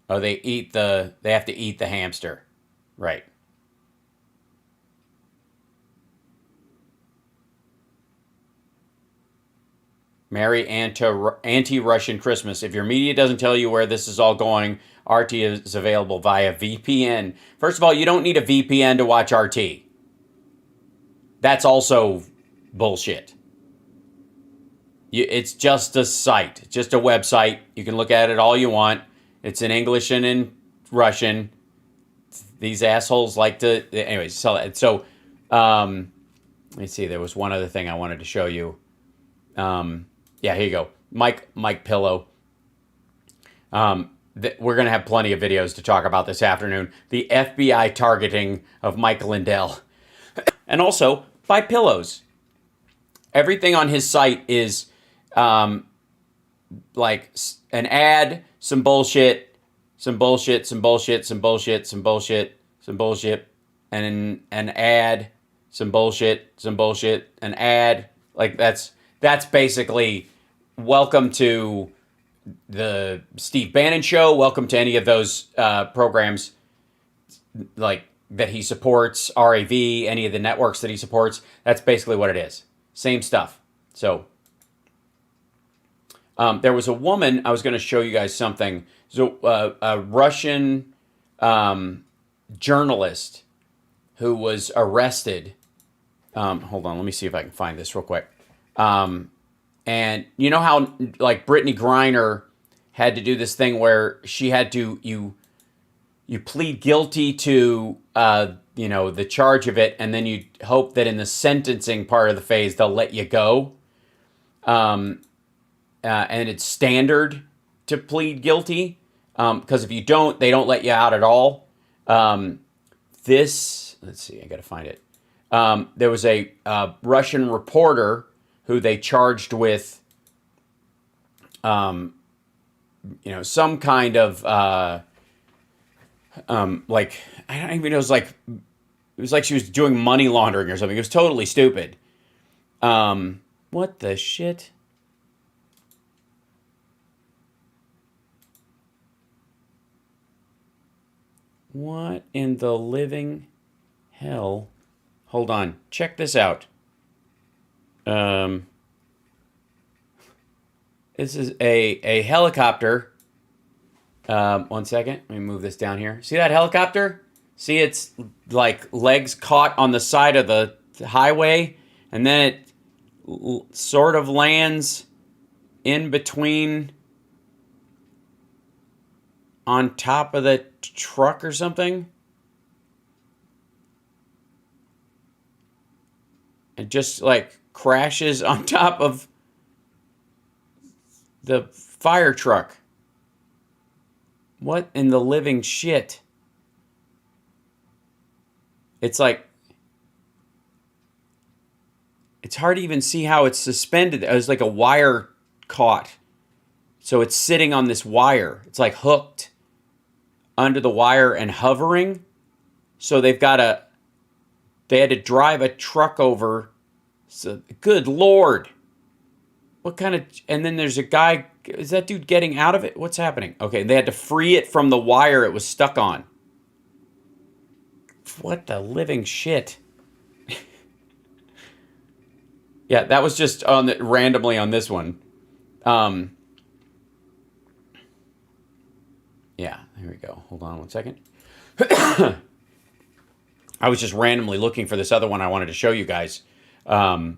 A: Oh, they have to eat the hamster, right? Merry anti-Russian Christmas. If your media doesn't tell you where this is all going, RT is available via VPN. First of all, you don't need a VPN to watch RT. That's also bullshit. It's just a site, just a website. You can look at it all you want. It's in English and in Russian. These assholes like to, anyways. So, let's see. There was one other thing I wanted to show you. Yeah, here you go. Mike Pillow. We're gonna have plenty of videos to talk about this afternoon. The FBI targeting of Mike Lindell, and also buy pillows. Everything on his site is like an ad, some bullshit, some bullshit, some bullshit, some bullshit, some bullshit, some bullshit, and an ad, some bullshit, some bullshit, an ad. Like that's basically welcome to the Steve Bannon show. Welcome to any of those programs like that he supports, RAV, any of the networks that he supports. That's basically what it is. Same stuff. So there was a woman, I was going to show you guys something. So a Russian journalist who was arrested. Hold on, let me see if I can find this real quick. And you know how like Brittany Griner had to do this thing where she had to, you plead guilty to, the charge of it, and then you hope that in the sentencing part of the phase, they'll let you go. And it's standard to plead guilty. Because if you don't, they don't let you out at all. Let's see, I got to find it. There was a Russian reporter who they charged with, some kind of, like, I don't even know, it was like she was doing money laundering or something. It was totally stupid. What the shit? What in the living hell? Hold on. Check this out. This is a helicopter. One second. Let me move this down here. See that helicopter? See, it's like legs caught on the side of the highway, and then it sort of lands in between on top of the truck or something. It just like crashes on top of the fire truck. What in the living shit? It's like, it's hard to even see how it's suspended. It was like a wire caught. So it's sitting on this wire. It's like hooked under the wire and hovering. So they had to drive a truck over. So, good Lord. What kind of, and then there's a guy, is that dude getting out of it? What's happening? Okay, they had to free it from the wire it was stuck on. What the living shit? Yeah, that was just randomly on this one. Yeah, here we go. Hold on one second. I was just randomly looking for this other one I wanted to show you guys. There's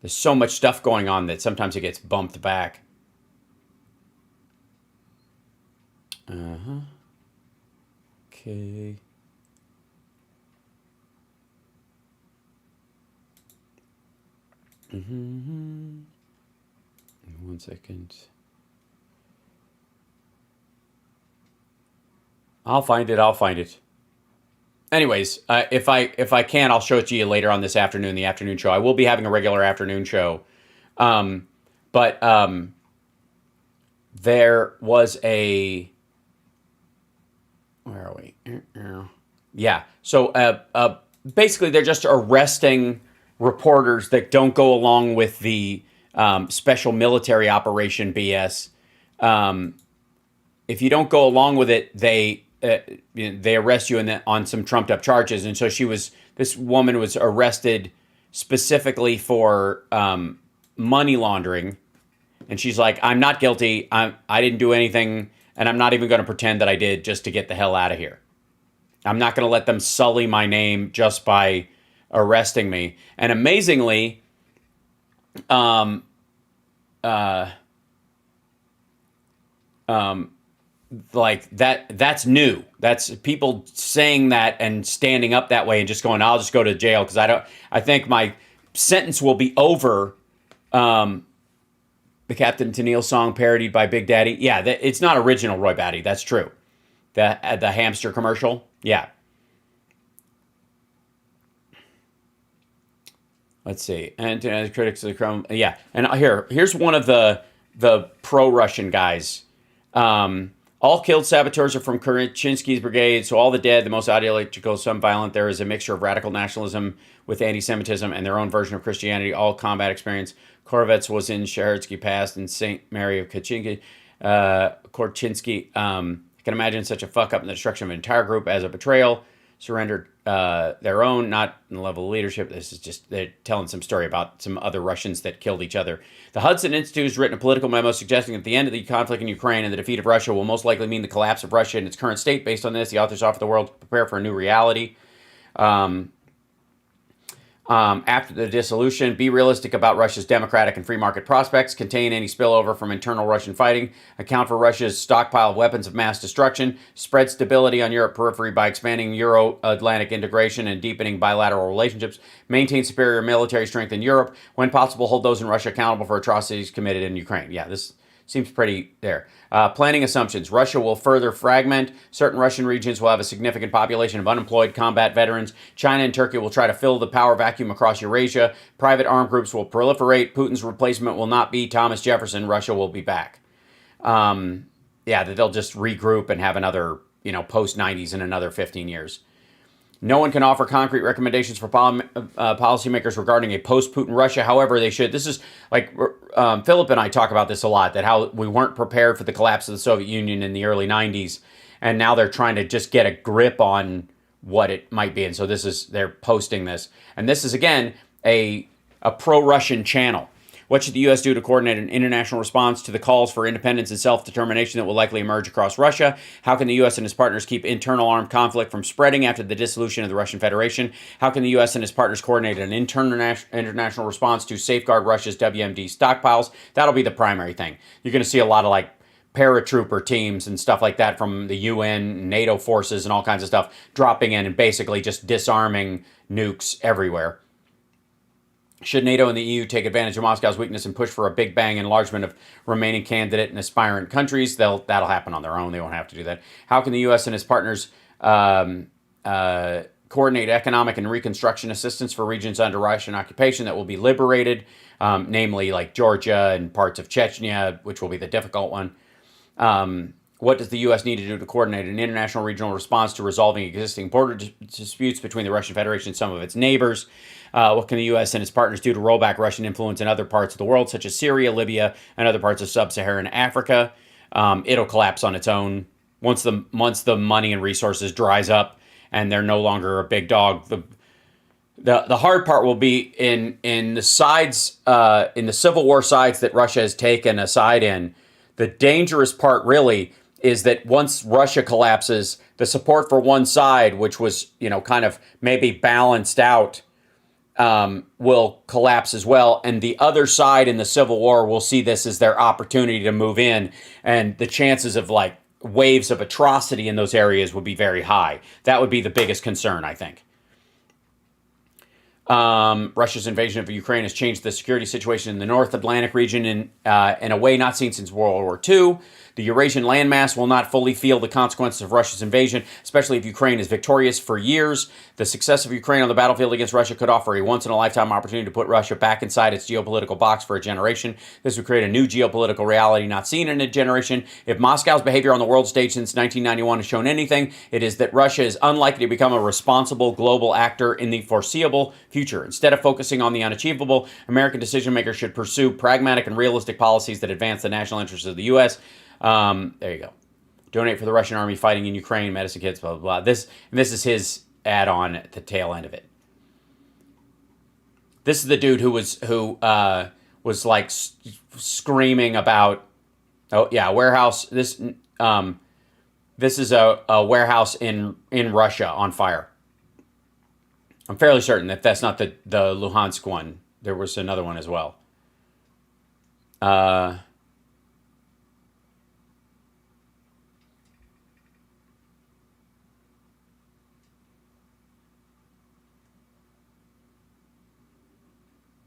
A: so much stuff going on that sometimes it gets bumped back. Okay. One second. I'll find it. Anyways, if I can, I'll show it to you later on this afternoon, the afternoon show. I will be having a regular afternoon show. But there was a... Where are we? Yeah. So basically, they're just arresting reporters that don't go along with the special military operation BS. If you don't go along with it, they they arrest you on some trumped up charges. And so this woman was arrested specifically for money laundering. And she's like, I'm not guilty. I didn't do anything. And I'm not even going to pretend that I did just to get the hell out of here. I'm not going to let them sully my name just by arresting me. And amazingly, like that's new. That's people saying that and standing up that way and just going, I'll just go to jail because I think my sentence will be over. The Captain Tennille song parodied by Big Daddy. Yeah, it's not original Roy Batty. That's true. The hamster commercial. Yeah. Let's see. And critics of the Chrome. Yeah. And here's one of the pro-Russian guys. All killed saboteurs are from Kerensky's brigade, so all the dead, the most ideological, some violent. There is a mixture of radical nationalism with anti-Semitism and their own version of Christianity, all combat experience. Korvets was in Shahersky Pass and St. Mary of Korchinski. I can imagine such a fuck up in the destruction of an entire group as a betrayal. Surrendered their own, not in the level of leadership. This is just, they're telling some story about some other Russians that killed each other. The Hudson Institute has written a political memo suggesting that the end of the conflict in Ukraine and the defeat of Russia will most likely mean the collapse of Russia in its current state. Based on this, the authors offer the world to prepare for a new reality. After the dissolution, be realistic about Russia's democratic and free market prospects, contain any spillover from internal Russian fighting, account for Russia's stockpile of weapons of mass destruction, spread stability on Europe periphery by expanding Euro-Atlantic integration and deepening bilateral relationships, maintain superior military strength in Europe, when possible hold those in Russia accountable for atrocities committed in Ukraine. Yeah, this seems pretty there. Planning assumptions. Russia will further fragment. Certain Russian regions will have a significant population of unemployed combat veterans. China and Turkey will try to fill the power vacuum across Eurasia. Private armed groups will proliferate. Putin's replacement will not be Thomas Jefferson. Russia will be back. They'll just regroup and have another, post-90s in another 15 years. No one can offer concrete recommendations for policymakers regarding a post-Putin Russia. However, they should. This is like Philip and I talk about this a lot, that how we weren't prepared for the collapse of the Soviet Union in the early 90s. And now they're trying to just get a grip on what it might be. And so they're posting this. And this is, again, a pro-Russian channel. What should the U.S. do to coordinate an international response to the calls for independence and self-determination that will likely emerge across Russia? How can the U.S. and its partners keep internal armed conflict from spreading after the dissolution of the Russian Federation? How can the U.S. and its partners coordinate an international response to safeguard Russia's WMD stockpiles? That'll be the primary thing. You're going to see a lot of paratrooper teams and stuff like that from the UN, NATO forces, and all kinds of stuff dropping in and basically just disarming nukes everywhere. Should NATO and the EU take advantage of Moscow's weakness and push for a big bang enlargement of remaining candidate and aspirant countries? That'll happen on their own. They won't have to do that. How can the U.S. and its partners coordinate economic and reconstruction assistance for regions under Russian occupation that will be liberated, namely like Georgia and parts of Chechnya, which will be the difficult one? What does the U.S. need to do to coordinate an international regional response to resolving existing border disputes between the Russian Federation and some of its neighbors? What can the U.S. and its partners do to roll back Russian influence in other parts of the world, such as Syria, Libya, and other parts of sub-Saharan Africa? It'll collapse on its own once the money and resources dries up and they're no longer a big dog. The hard part will be in the sides, in the Civil War sides that Russia has taken a side in. The dangerous part really is that once Russia collapses, the support for one side, which was, kind of maybe balanced out, will collapse as well. And the other side in the Civil War will see this as their opportunity to move in. And the chances of waves of atrocity in those areas would be very high. That would be the biggest concern, I think. Russia's invasion of Ukraine has changed the security situation in the North Atlantic region in a way not seen since World War II. The Eurasian landmass will not fully feel the consequences of Russia's invasion, especially if Ukraine is victorious for years. The success of Ukraine on the battlefield against Russia could offer a once-in-a-lifetime opportunity to put Russia back inside its geopolitical box for a generation. This would create a new geopolitical reality not seen in a generation. If Moscow's behavior on the world stage since 1991 has shown anything, it is that Russia is unlikely to become a responsible global actor in the foreseeable future. Instead of focusing on the unachievable, American decision-makers should pursue pragmatic and realistic policies that advance the national interests of the U.S. There you go. Donate for the Russian army fighting in Ukraine, medicine kits, blah, blah, blah. This is his add-on at the tail end of it. This is the dude who was like screaming about, oh yeah, warehouse. This is a warehouse in Russia on fire. I'm fairly certain that that's not the Luhansk one. There was another one as well.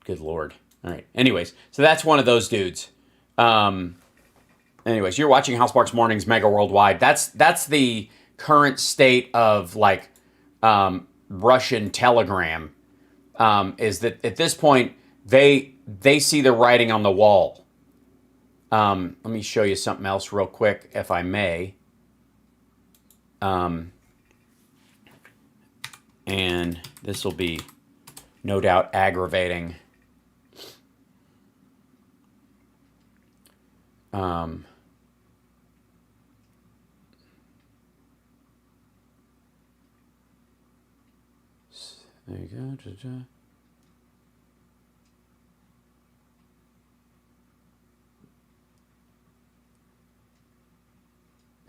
A: Good Lord. All right. Anyways, so that's one of those dudes. Anyways, you're watching Hal Sparks Mornings Mega Worldwide. That's the current state of like Russian Telegram. Is that at this point they see the writing on the wall. Let me show you something else real quick, if I may. And this will be no doubt aggravating. There you go.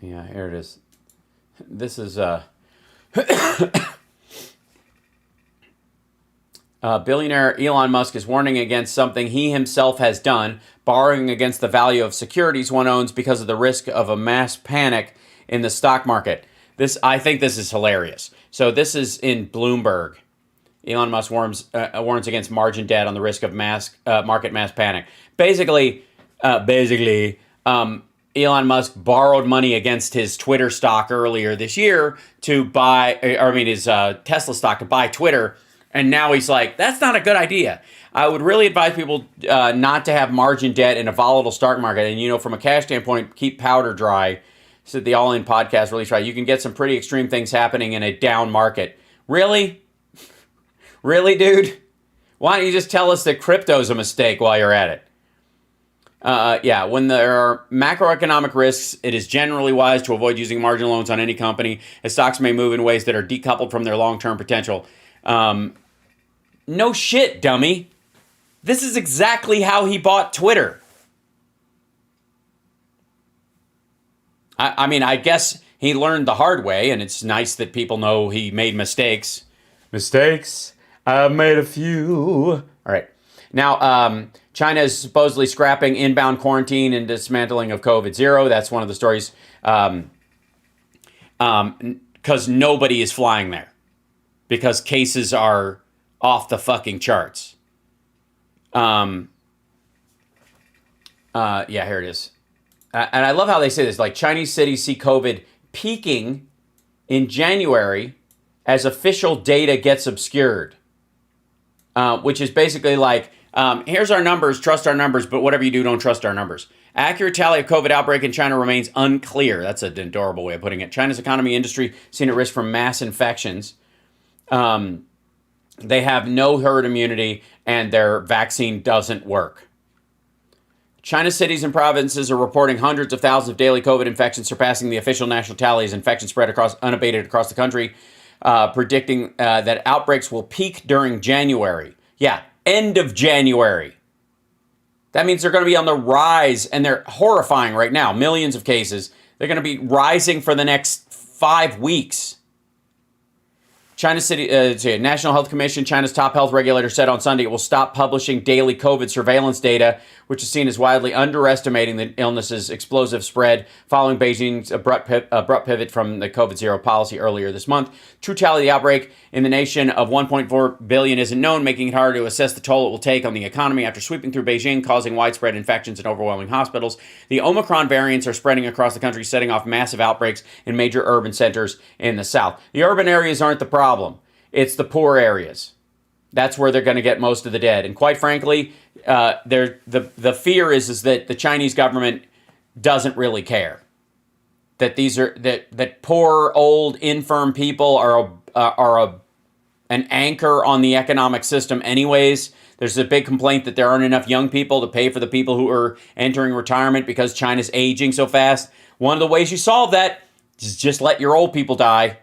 A: Yeah, here it is. This is billionaire Elon Musk is warning against something he himself has done, borrowing against the value of securities one owns because of the risk of a mass panic in the stock market. I think this is hilarious. So this is in Bloomberg. Elon Musk warns against margin debt on the risk of market mass panic. Basically, Elon Musk borrowed money against his Twitter stock earlier this year to buy, his Tesla stock to buy Twitter. And now he's like, that's not a good idea. I would really advise people not to have margin debt in a volatile stock market. And, from a cash standpoint, keep powder dry. Said the All In podcast really try. You can get some pretty extreme things happening in a down market. Really? Really, dude? Why don't you just tell us that crypto's a mistake while you're at it? When there are macroeconomic risks, it is generally wise to avoid using margin loans on any company, as stocks may move in ways that are decoupled from their long-term potential. No shit, dummy. This is exactly how he bought Twitter. I guess he learned the hard way, and it's nice that people know he made mistakes. Mistakes? I've made a few. All right. Now, China is supposedly scrapping inbound quarantine and dismantling of COVID-0. That's one of the stories. Because nobody is flying there. Because cases are off the fucking charts. Here it is. And I love how they say this. Like, Chinese cities see COVID peaking in January as official data gets obscured. Which is basically like, here's our numbers, trust our numbers, but whatever you do, don't trust our numbers. Accurate tally of COVID outbreak in China remains unclear. That's an adorable way of putting it. China's economy industry seen at risk from mass infections. They have no herd immunity, and their vaccine doesn't work. China's cities and provinces are reporting hundreds of thousands of daily COVID infections, surpassing the official national tally as infections spread unabated across the country, predicting that outbreaks will peak during January. Yeah, end of January. That means they're going to be on the rise, and they're horrifying right now. Millions of cases. They're going to be rising for the next 5 weeks. China's National Health Commission, China's top health regulator, said on Sunday it will stop publishing daily COVID surveillance data, which is seen as widely underestimating the illness's explosive spread following Beijing's abrupt pivot from the COVID-0 policy earlier this month. True tally of the outbreak in the nation of 1.4 billion isn't known, making it hard to assess the toll it will take on the economy after sweeping through Beijing, causing widespread infections and overwhelming hospitals. The Omicron variants are spreading across the country, setting off massive outbreaks in major urban centers in the south. The urban areas aren't the problem. It's the poor areas. That's where they're going to get most of the dead. And quite frankly, the fear is that the Chinese government doesn't really care. That these are that poor, old, infirm people are an anchor on the economic system anyways. There's a big complaint that there aren't enough young people to pay for the people who are entering retirement because China's aging so fast. One of the ways you solve that is just let your old people die.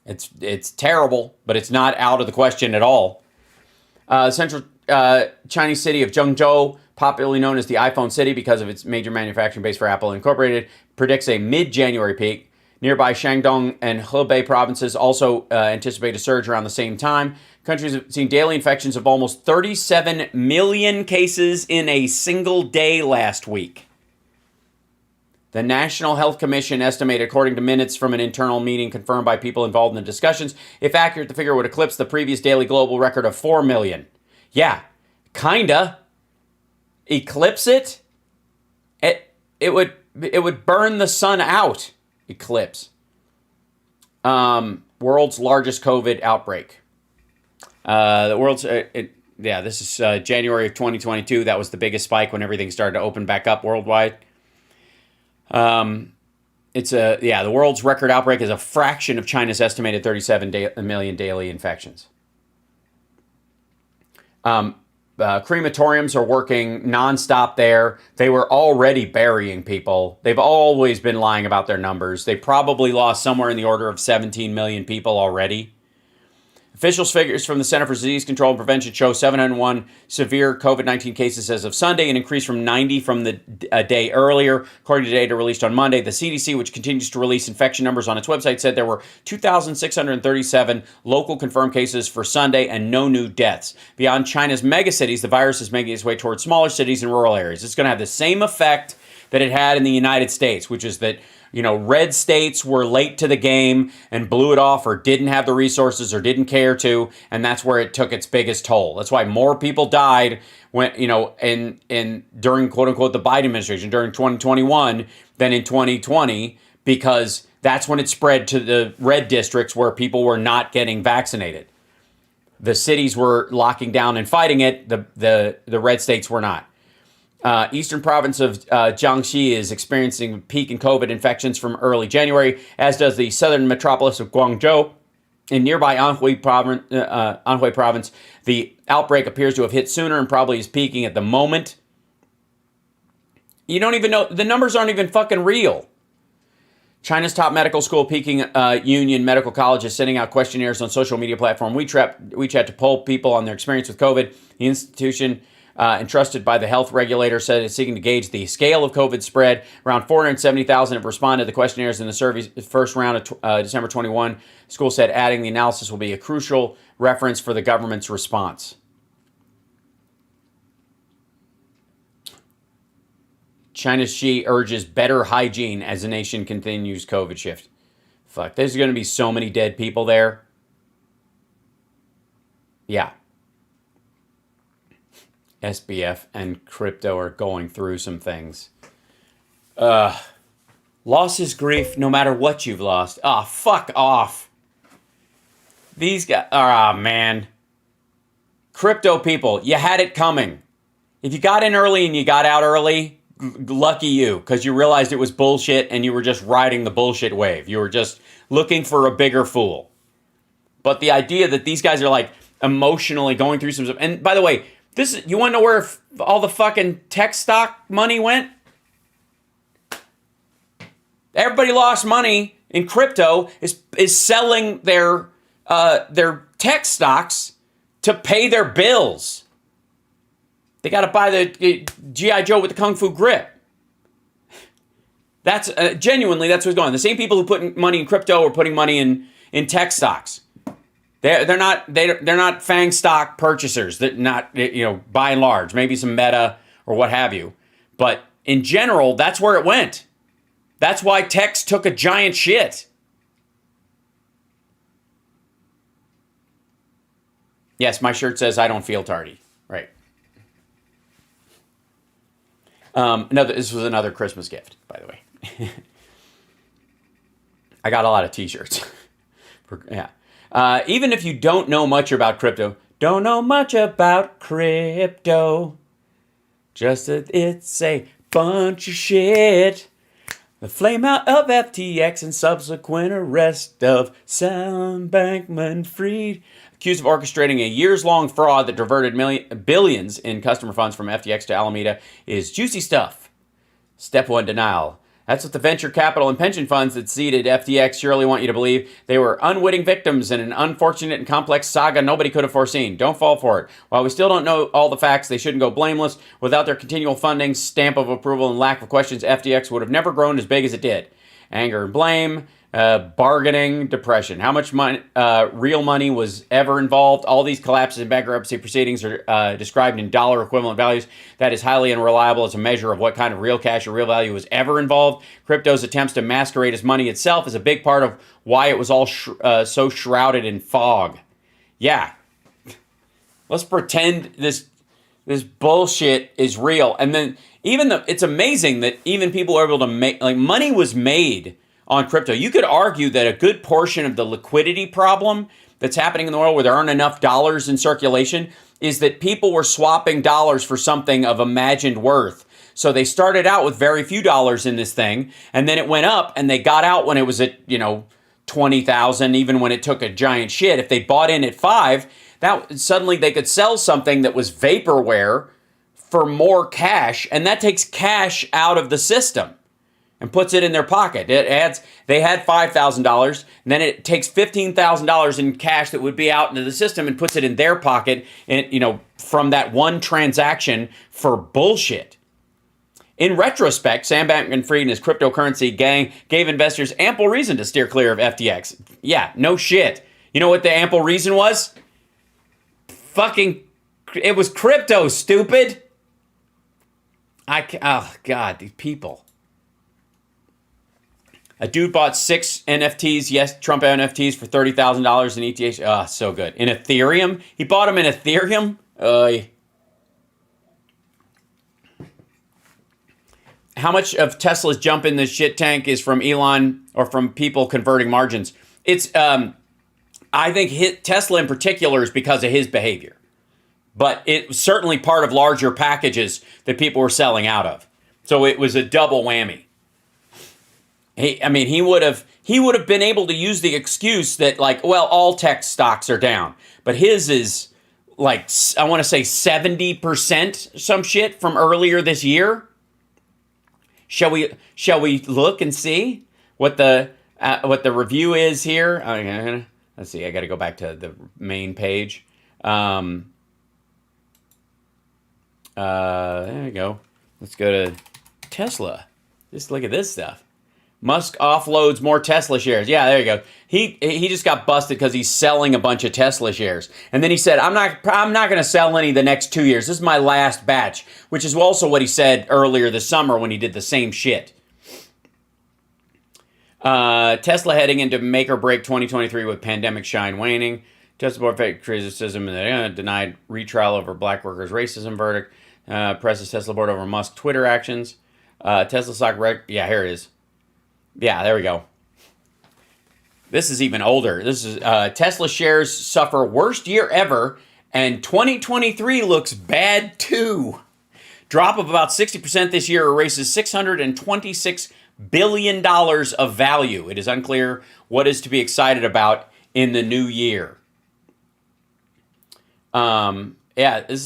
A: It's terrible, but it's not out of the question at all. Central Chinese city of Zhengzhou, popularly known as the iPhone City because of its major manufacturing base for Apple Incorporated, predicts a mid-January peak. Nearby Shandong and Hebei provinces also anticipate a surge around the same time. Countries have seen daily infections of almost 37 million cases in a single day last week. The National Health Commission estimated, according to minutes from an internal meeting confirmed by people involved in the discussions, if accurate, the figure would eclipse the previous daily global record of 4 million. Yeah, kinda. Eclipse it? It would burn the sun out. Eclipse. World's largest COVID outbreak. This is January of 2022. That was the biggest spike when everything started to open back up worldwide. The world's record outbreak is a fraction of China's estimated 37 million daily infections. Crematoriums are working nonstop there. They were already burying people. They've always been lying about their numbers. They probably lost somewhere in the order of 17 million people already. Officials' figures from the Center for Disease Control and Prevention show 701 severe COVID-19 cases as of Sunday, an increase from 90 from the day earlier. According to data released on Monday, the CDC, which continues to release infection numbers on its website, said there were 2,637 local confirmed cases for Sunday and no new deaths. Beyond China's megacities, the virus is making its way towards smaller cities and rural areas. It's going to have the same effect that it had in the United States, which is that red states were late to the game and blew it off or didn't have the resources or didn't care to, and that's where it took its biggest toll. That's why more people died when, during quote unquote the Biden administration during 2021 than in 2020, because that's when it spread to the red districts where people were not getting vaccinated. The cities were locking down and fighting it. The red states were not. Eastern province of Jiangxi is experiencing a peak in COVID infections from early January, as does the southern metropolis of Guangzhou. In nearby Anhui province, the outbreak appears to have hit sooner and probably is peaking at the moment. You don't even know, the numbers aren't even fucking real. China's top medical school, Peking Union Medical College, is sending out questionnaires on social media platform WeChat to poll people on their experience with COVID. The institution, entrusted by the health regulator, said it's seeking to gauge the scale of COVID spread. Around 470,000 have responded to the questionnaires in the survey's first round of December 21. The school said adding the analysis will be a crucial reference for the government's response. China's Xi urges better hygiene as the nation continues COVID shift. Fuck, there's going to be so many dead people there. Yeah. SBF and crypto are going through some things. Loss is grief no matter what you've lost. Fuck off. These guys, man. Crypto people, you had it coming. If you got in early and you got out early, lucky you, because you realized it was bullshit and you were just riding the bullshit wave. You were just looking for a bigger fool. But the idea that these guys are like emotionally going through some stuff, and by the way, you want to know where all the fucking tech stock money went? Everybody lost money in crypto is selling their tech stocks to pay their bills. They got to buy the G.I. Joe with the Kung Fu grip. That's genuinely, that's what's going on. The same people who put money in crypto are putting money in tech stocks. They're not FANG stock purchasers. That not, by and large, maybe some Meta or what have you. But in general, that's where it went. That's why techs took a giant shit. Yes, my shirt says I don't feel tardy. Right. This was another Christmas gift, by the way. I got a lot of t-shirts. Yeah. Even if you don't know much about crypto, just that it's a bunch of shit. The flame out of FTX and subsequent arrest of Sam Bankman-Fried, accused of orchestrating a years-long fraud that diverted billions in customer funds from FTX to Alameda, is juicy stuff. Step 1, denial. That's what the venture capital and pension funds that seeded FTX surely want you to believe. They were unwitting victims in an unfortunate and complex saga nobody could have foreseen. Don't fall for it. While we still don't know all the facts, they shouldn't go blameless. Without their continual funding, stamp of approval, and lack of questions, FTX would have never grown as big as it did. Anger and blame, bargaining, depression. How much money, real money was ever involved? All these collapses and bankruptcy proceedings are described in dollar equivalent values. That is highly unreliable as a measure of what kind of real cash or real value was ever involved. Crypto's attempts to masquerade as money itself is a big part of why it was all so shrouded in fog. Yeah. Let's pretend this bullshit is real. And then even though it's amazing that even people are able to make, like, money was made on crypto. You could argue that a good portion of the liquidity problem that's happening in the world where there aren't enough dollars in circulation is that people were swapping dollars for something of imagined worth. So they started out with very few dollars in this thing, and then it went up, and they got out when it was at, 20,000, even when it took a giant shit. If they bought in at 5, that suddenly they could sell something that was vaporware for more cash, and that takes cash out of the system and puts it in their pocket. They had $5,000, and then it takes $15,000 in cash that would be out into the system and puts it in their pocket, and from that one transaction for bullshit. In retrospect, Sam Bankman-Fried and his cryptocurrency gang gave investors ample reason to steer clear of FTX. Yeah, no shit. You know what the ample reason was? It was crypto, stupid. Oh God, these people. A dude bought 6 NFTs, yes, Trump NFTs for $30,000 in ETH. Oh, so good. In Ethereum? He bought them in Ethereum? How much of Tesla's jump in the shit tank is from Elon or from people converting margins? It's, I think Tesla in particular is because of his behavior. But it was certainly part of larger packages that people were selling out of. So it was a double whammy. He would have been able to use the excuse that, all tech stocks are down. But his is, I want to say 70% some shit from earlier this year. Shall we look and see what the review is here? Okay, let's see. I got to go back to the main page. There we go. Let's go to Tesla. Just look at this stuff. Musk offloads more Tesla shares. Yeah, there you go. He just got busted because he's selling a bunch of Tesla shares. And then he said, I'm not going to sell any the next 2 years. This is my last batch, which is also what he said earlier this summer when he did the same shit. Tesla heading into make or break 2023 with pandemic shine waning. Tesla board fake criticism and denied retrial over black workers' racism verdict. Presses Tesla board over Musk Twitter actions. Tesla stock yeah, here it is. Yeah, there we go. This is even older. This is Tesla shares suffer worst year ever, and 2023 looks bad too. Drop of about 60% this year erases $626 billion of value. It is unclear what is to be excited about in the new year. Yeah, this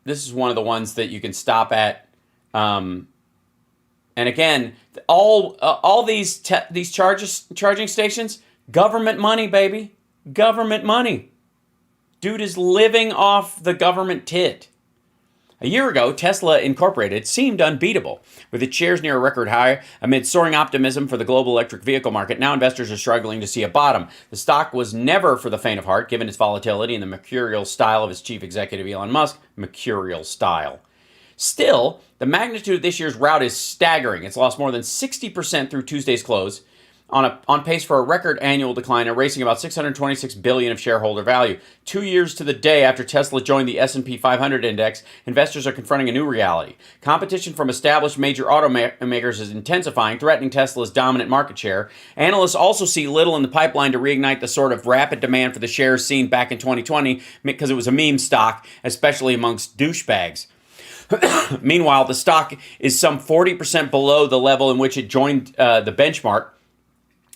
A: is one of the ones that you can stop at. And again, all these charging stations, government money, baby. Government money. Dude is living off the government tit. A year ago, Tesla Incorporated seemed unbeatable. With its shares near a record high, amid soaring optimism for the global electric vehicle market, now investors are struggling to see a bottom. The stock was never for the faint of heart, given its volatility and the mercurial style of its chief executive, Elon Musk. Mercurial style. Still, the magnitude of this year's rout is staggering. It's lost more than 60% through Tuesday's close, on pace for a record annual decline, erasing about $626 billion of shareholder value. 2 years to the day after Tesla joined the S&P 500 index, investors are confronting a new reality. Competition from established major automakers is intensifying, threatening Tesla's dominant market share. Analysts also see little in the pipeline to reignite the sort of rapid demand for the shares seen back in 2020 because it was a meme stock, especially amongst douchebags. Meanwhile, the stock is some 40% below the level in which it joined the benchmark.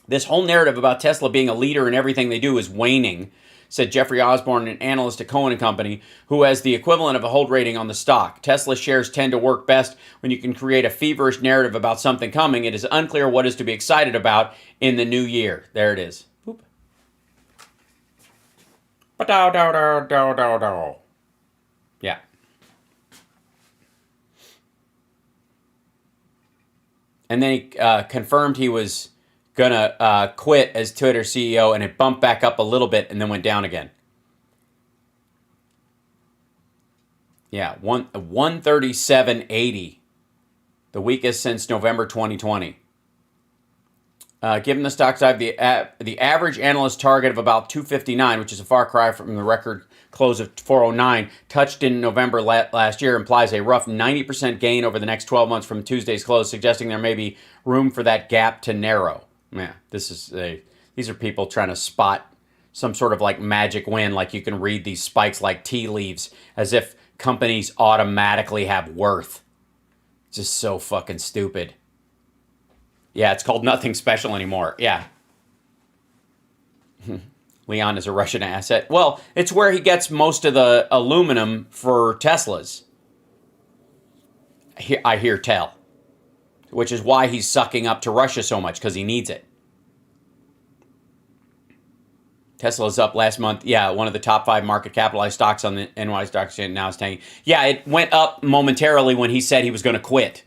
A: This whole narrative about Tesla being a leader in everything they do is waning, said Jeffrey Osborne, an analyst at Cohen & Company, who has the equivalent of a hold rating on the stock. Tesla shares tend to work best when you can create a feverish narrative about something coming. It is unclear what is to be excited about in the new year. There it is. Boop. Yeah. And then he confirmed he was going to quit as Twitter CEO, and it bumped back up a little bit and then went down again. Yeah, 137.80, the weakest since November 2020. Given the stock dive, the average analyst target of about 259, which is a far cry from the record close of 409, touched in November last year, implies a rough 90% gain over the next 12 months from Tuesday's close, suggesting there may be room for that gap to narrow. Yeah, these are people trying to spot some sort of like magic win, like you can read these spikes like tea leaves, as if companies automatically have worth. Just so fucking stupid. Yeah, it's called nothing special anymore. Yeah. Leon is a Russian asset. Well, it's where he gets most of the aluminum for Teslas. I hear tell. Which is why he's sucking up to Russia so much, because he needs it. Tesla's up last month. Yeah, one of the top 5 market capitalized stocks on the NY Stock Exchange now is tanking. Yeah, it went up momentarily when he said he was going to quit.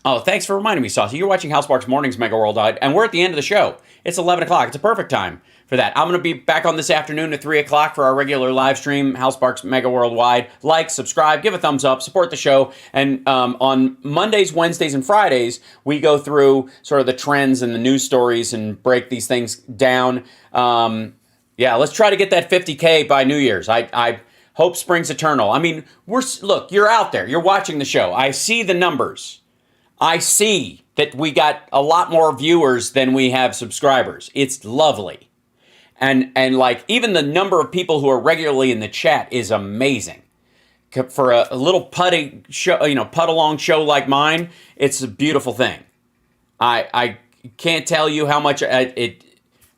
A: Oh, thanks for reminding me, Saucy. You're watching Housebark's Mornings Megawordlwide, and we're at the end of the show. It's 11 o'clock. It's a perfect time for that. I'm going to be back on this afternoon at 3 o'clock for our regular live stream, Housebark's Megawordlwide. Like, subscribe, give a thumbs up, support the show. And on Mondays, Wednesdays, and Fridays, we go through sort of the trends and the news stories and break these things down. Yeah, let's try to get that 50K by New Year's. I hope springs eternal. I mean, look, you're out there. You're watching the show. I see the numbers. I see that we got a lot more viewers than we have subscribers. It's lovely. And like even the number of people who are regularly in the chat is amazing. For a little putty show, putt along show like mine, it's a beautiful thing. I can't tell you how much it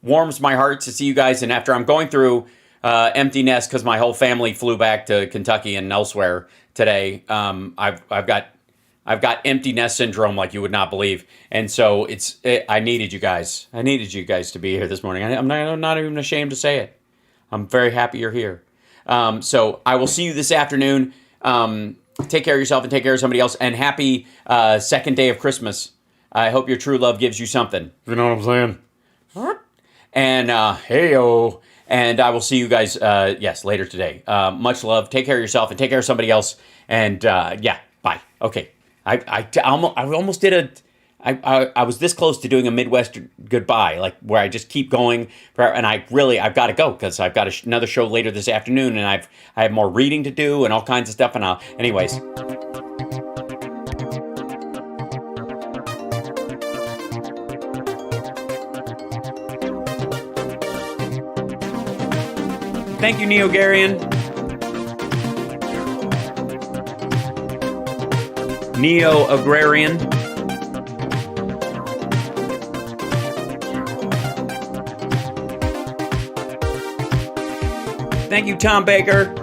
A: warms my heart to see you guys. And after I'm going through empty nest because my whole family flew back to Kentucky and elsewhere today, I've got empty nest syndrome like you would not believe. And so I needed you guys. I needed you guys to be here this morning. I'm not even ashamed to say it. I'm very happy you're here. So I will see you this afternoon. Take care of yourself and take care of somebody else. And happy second day of Christmas. I hope your true love gives you something. You know what I'm saying? And hey-o. And I will see you guys, later today. Much love. Take care of yourself and take care of somebody else. And bye. Okay. I almost did I was this close to doing a Midwestern goodbye, like where I just keep going, and I've got to go because I've got another show later this afternoon, and I have more reading to do and all kinds of stuff. And anyways. Thank you, Neo-Garian. Neo-Agrarian. Thank you, Tom Baker.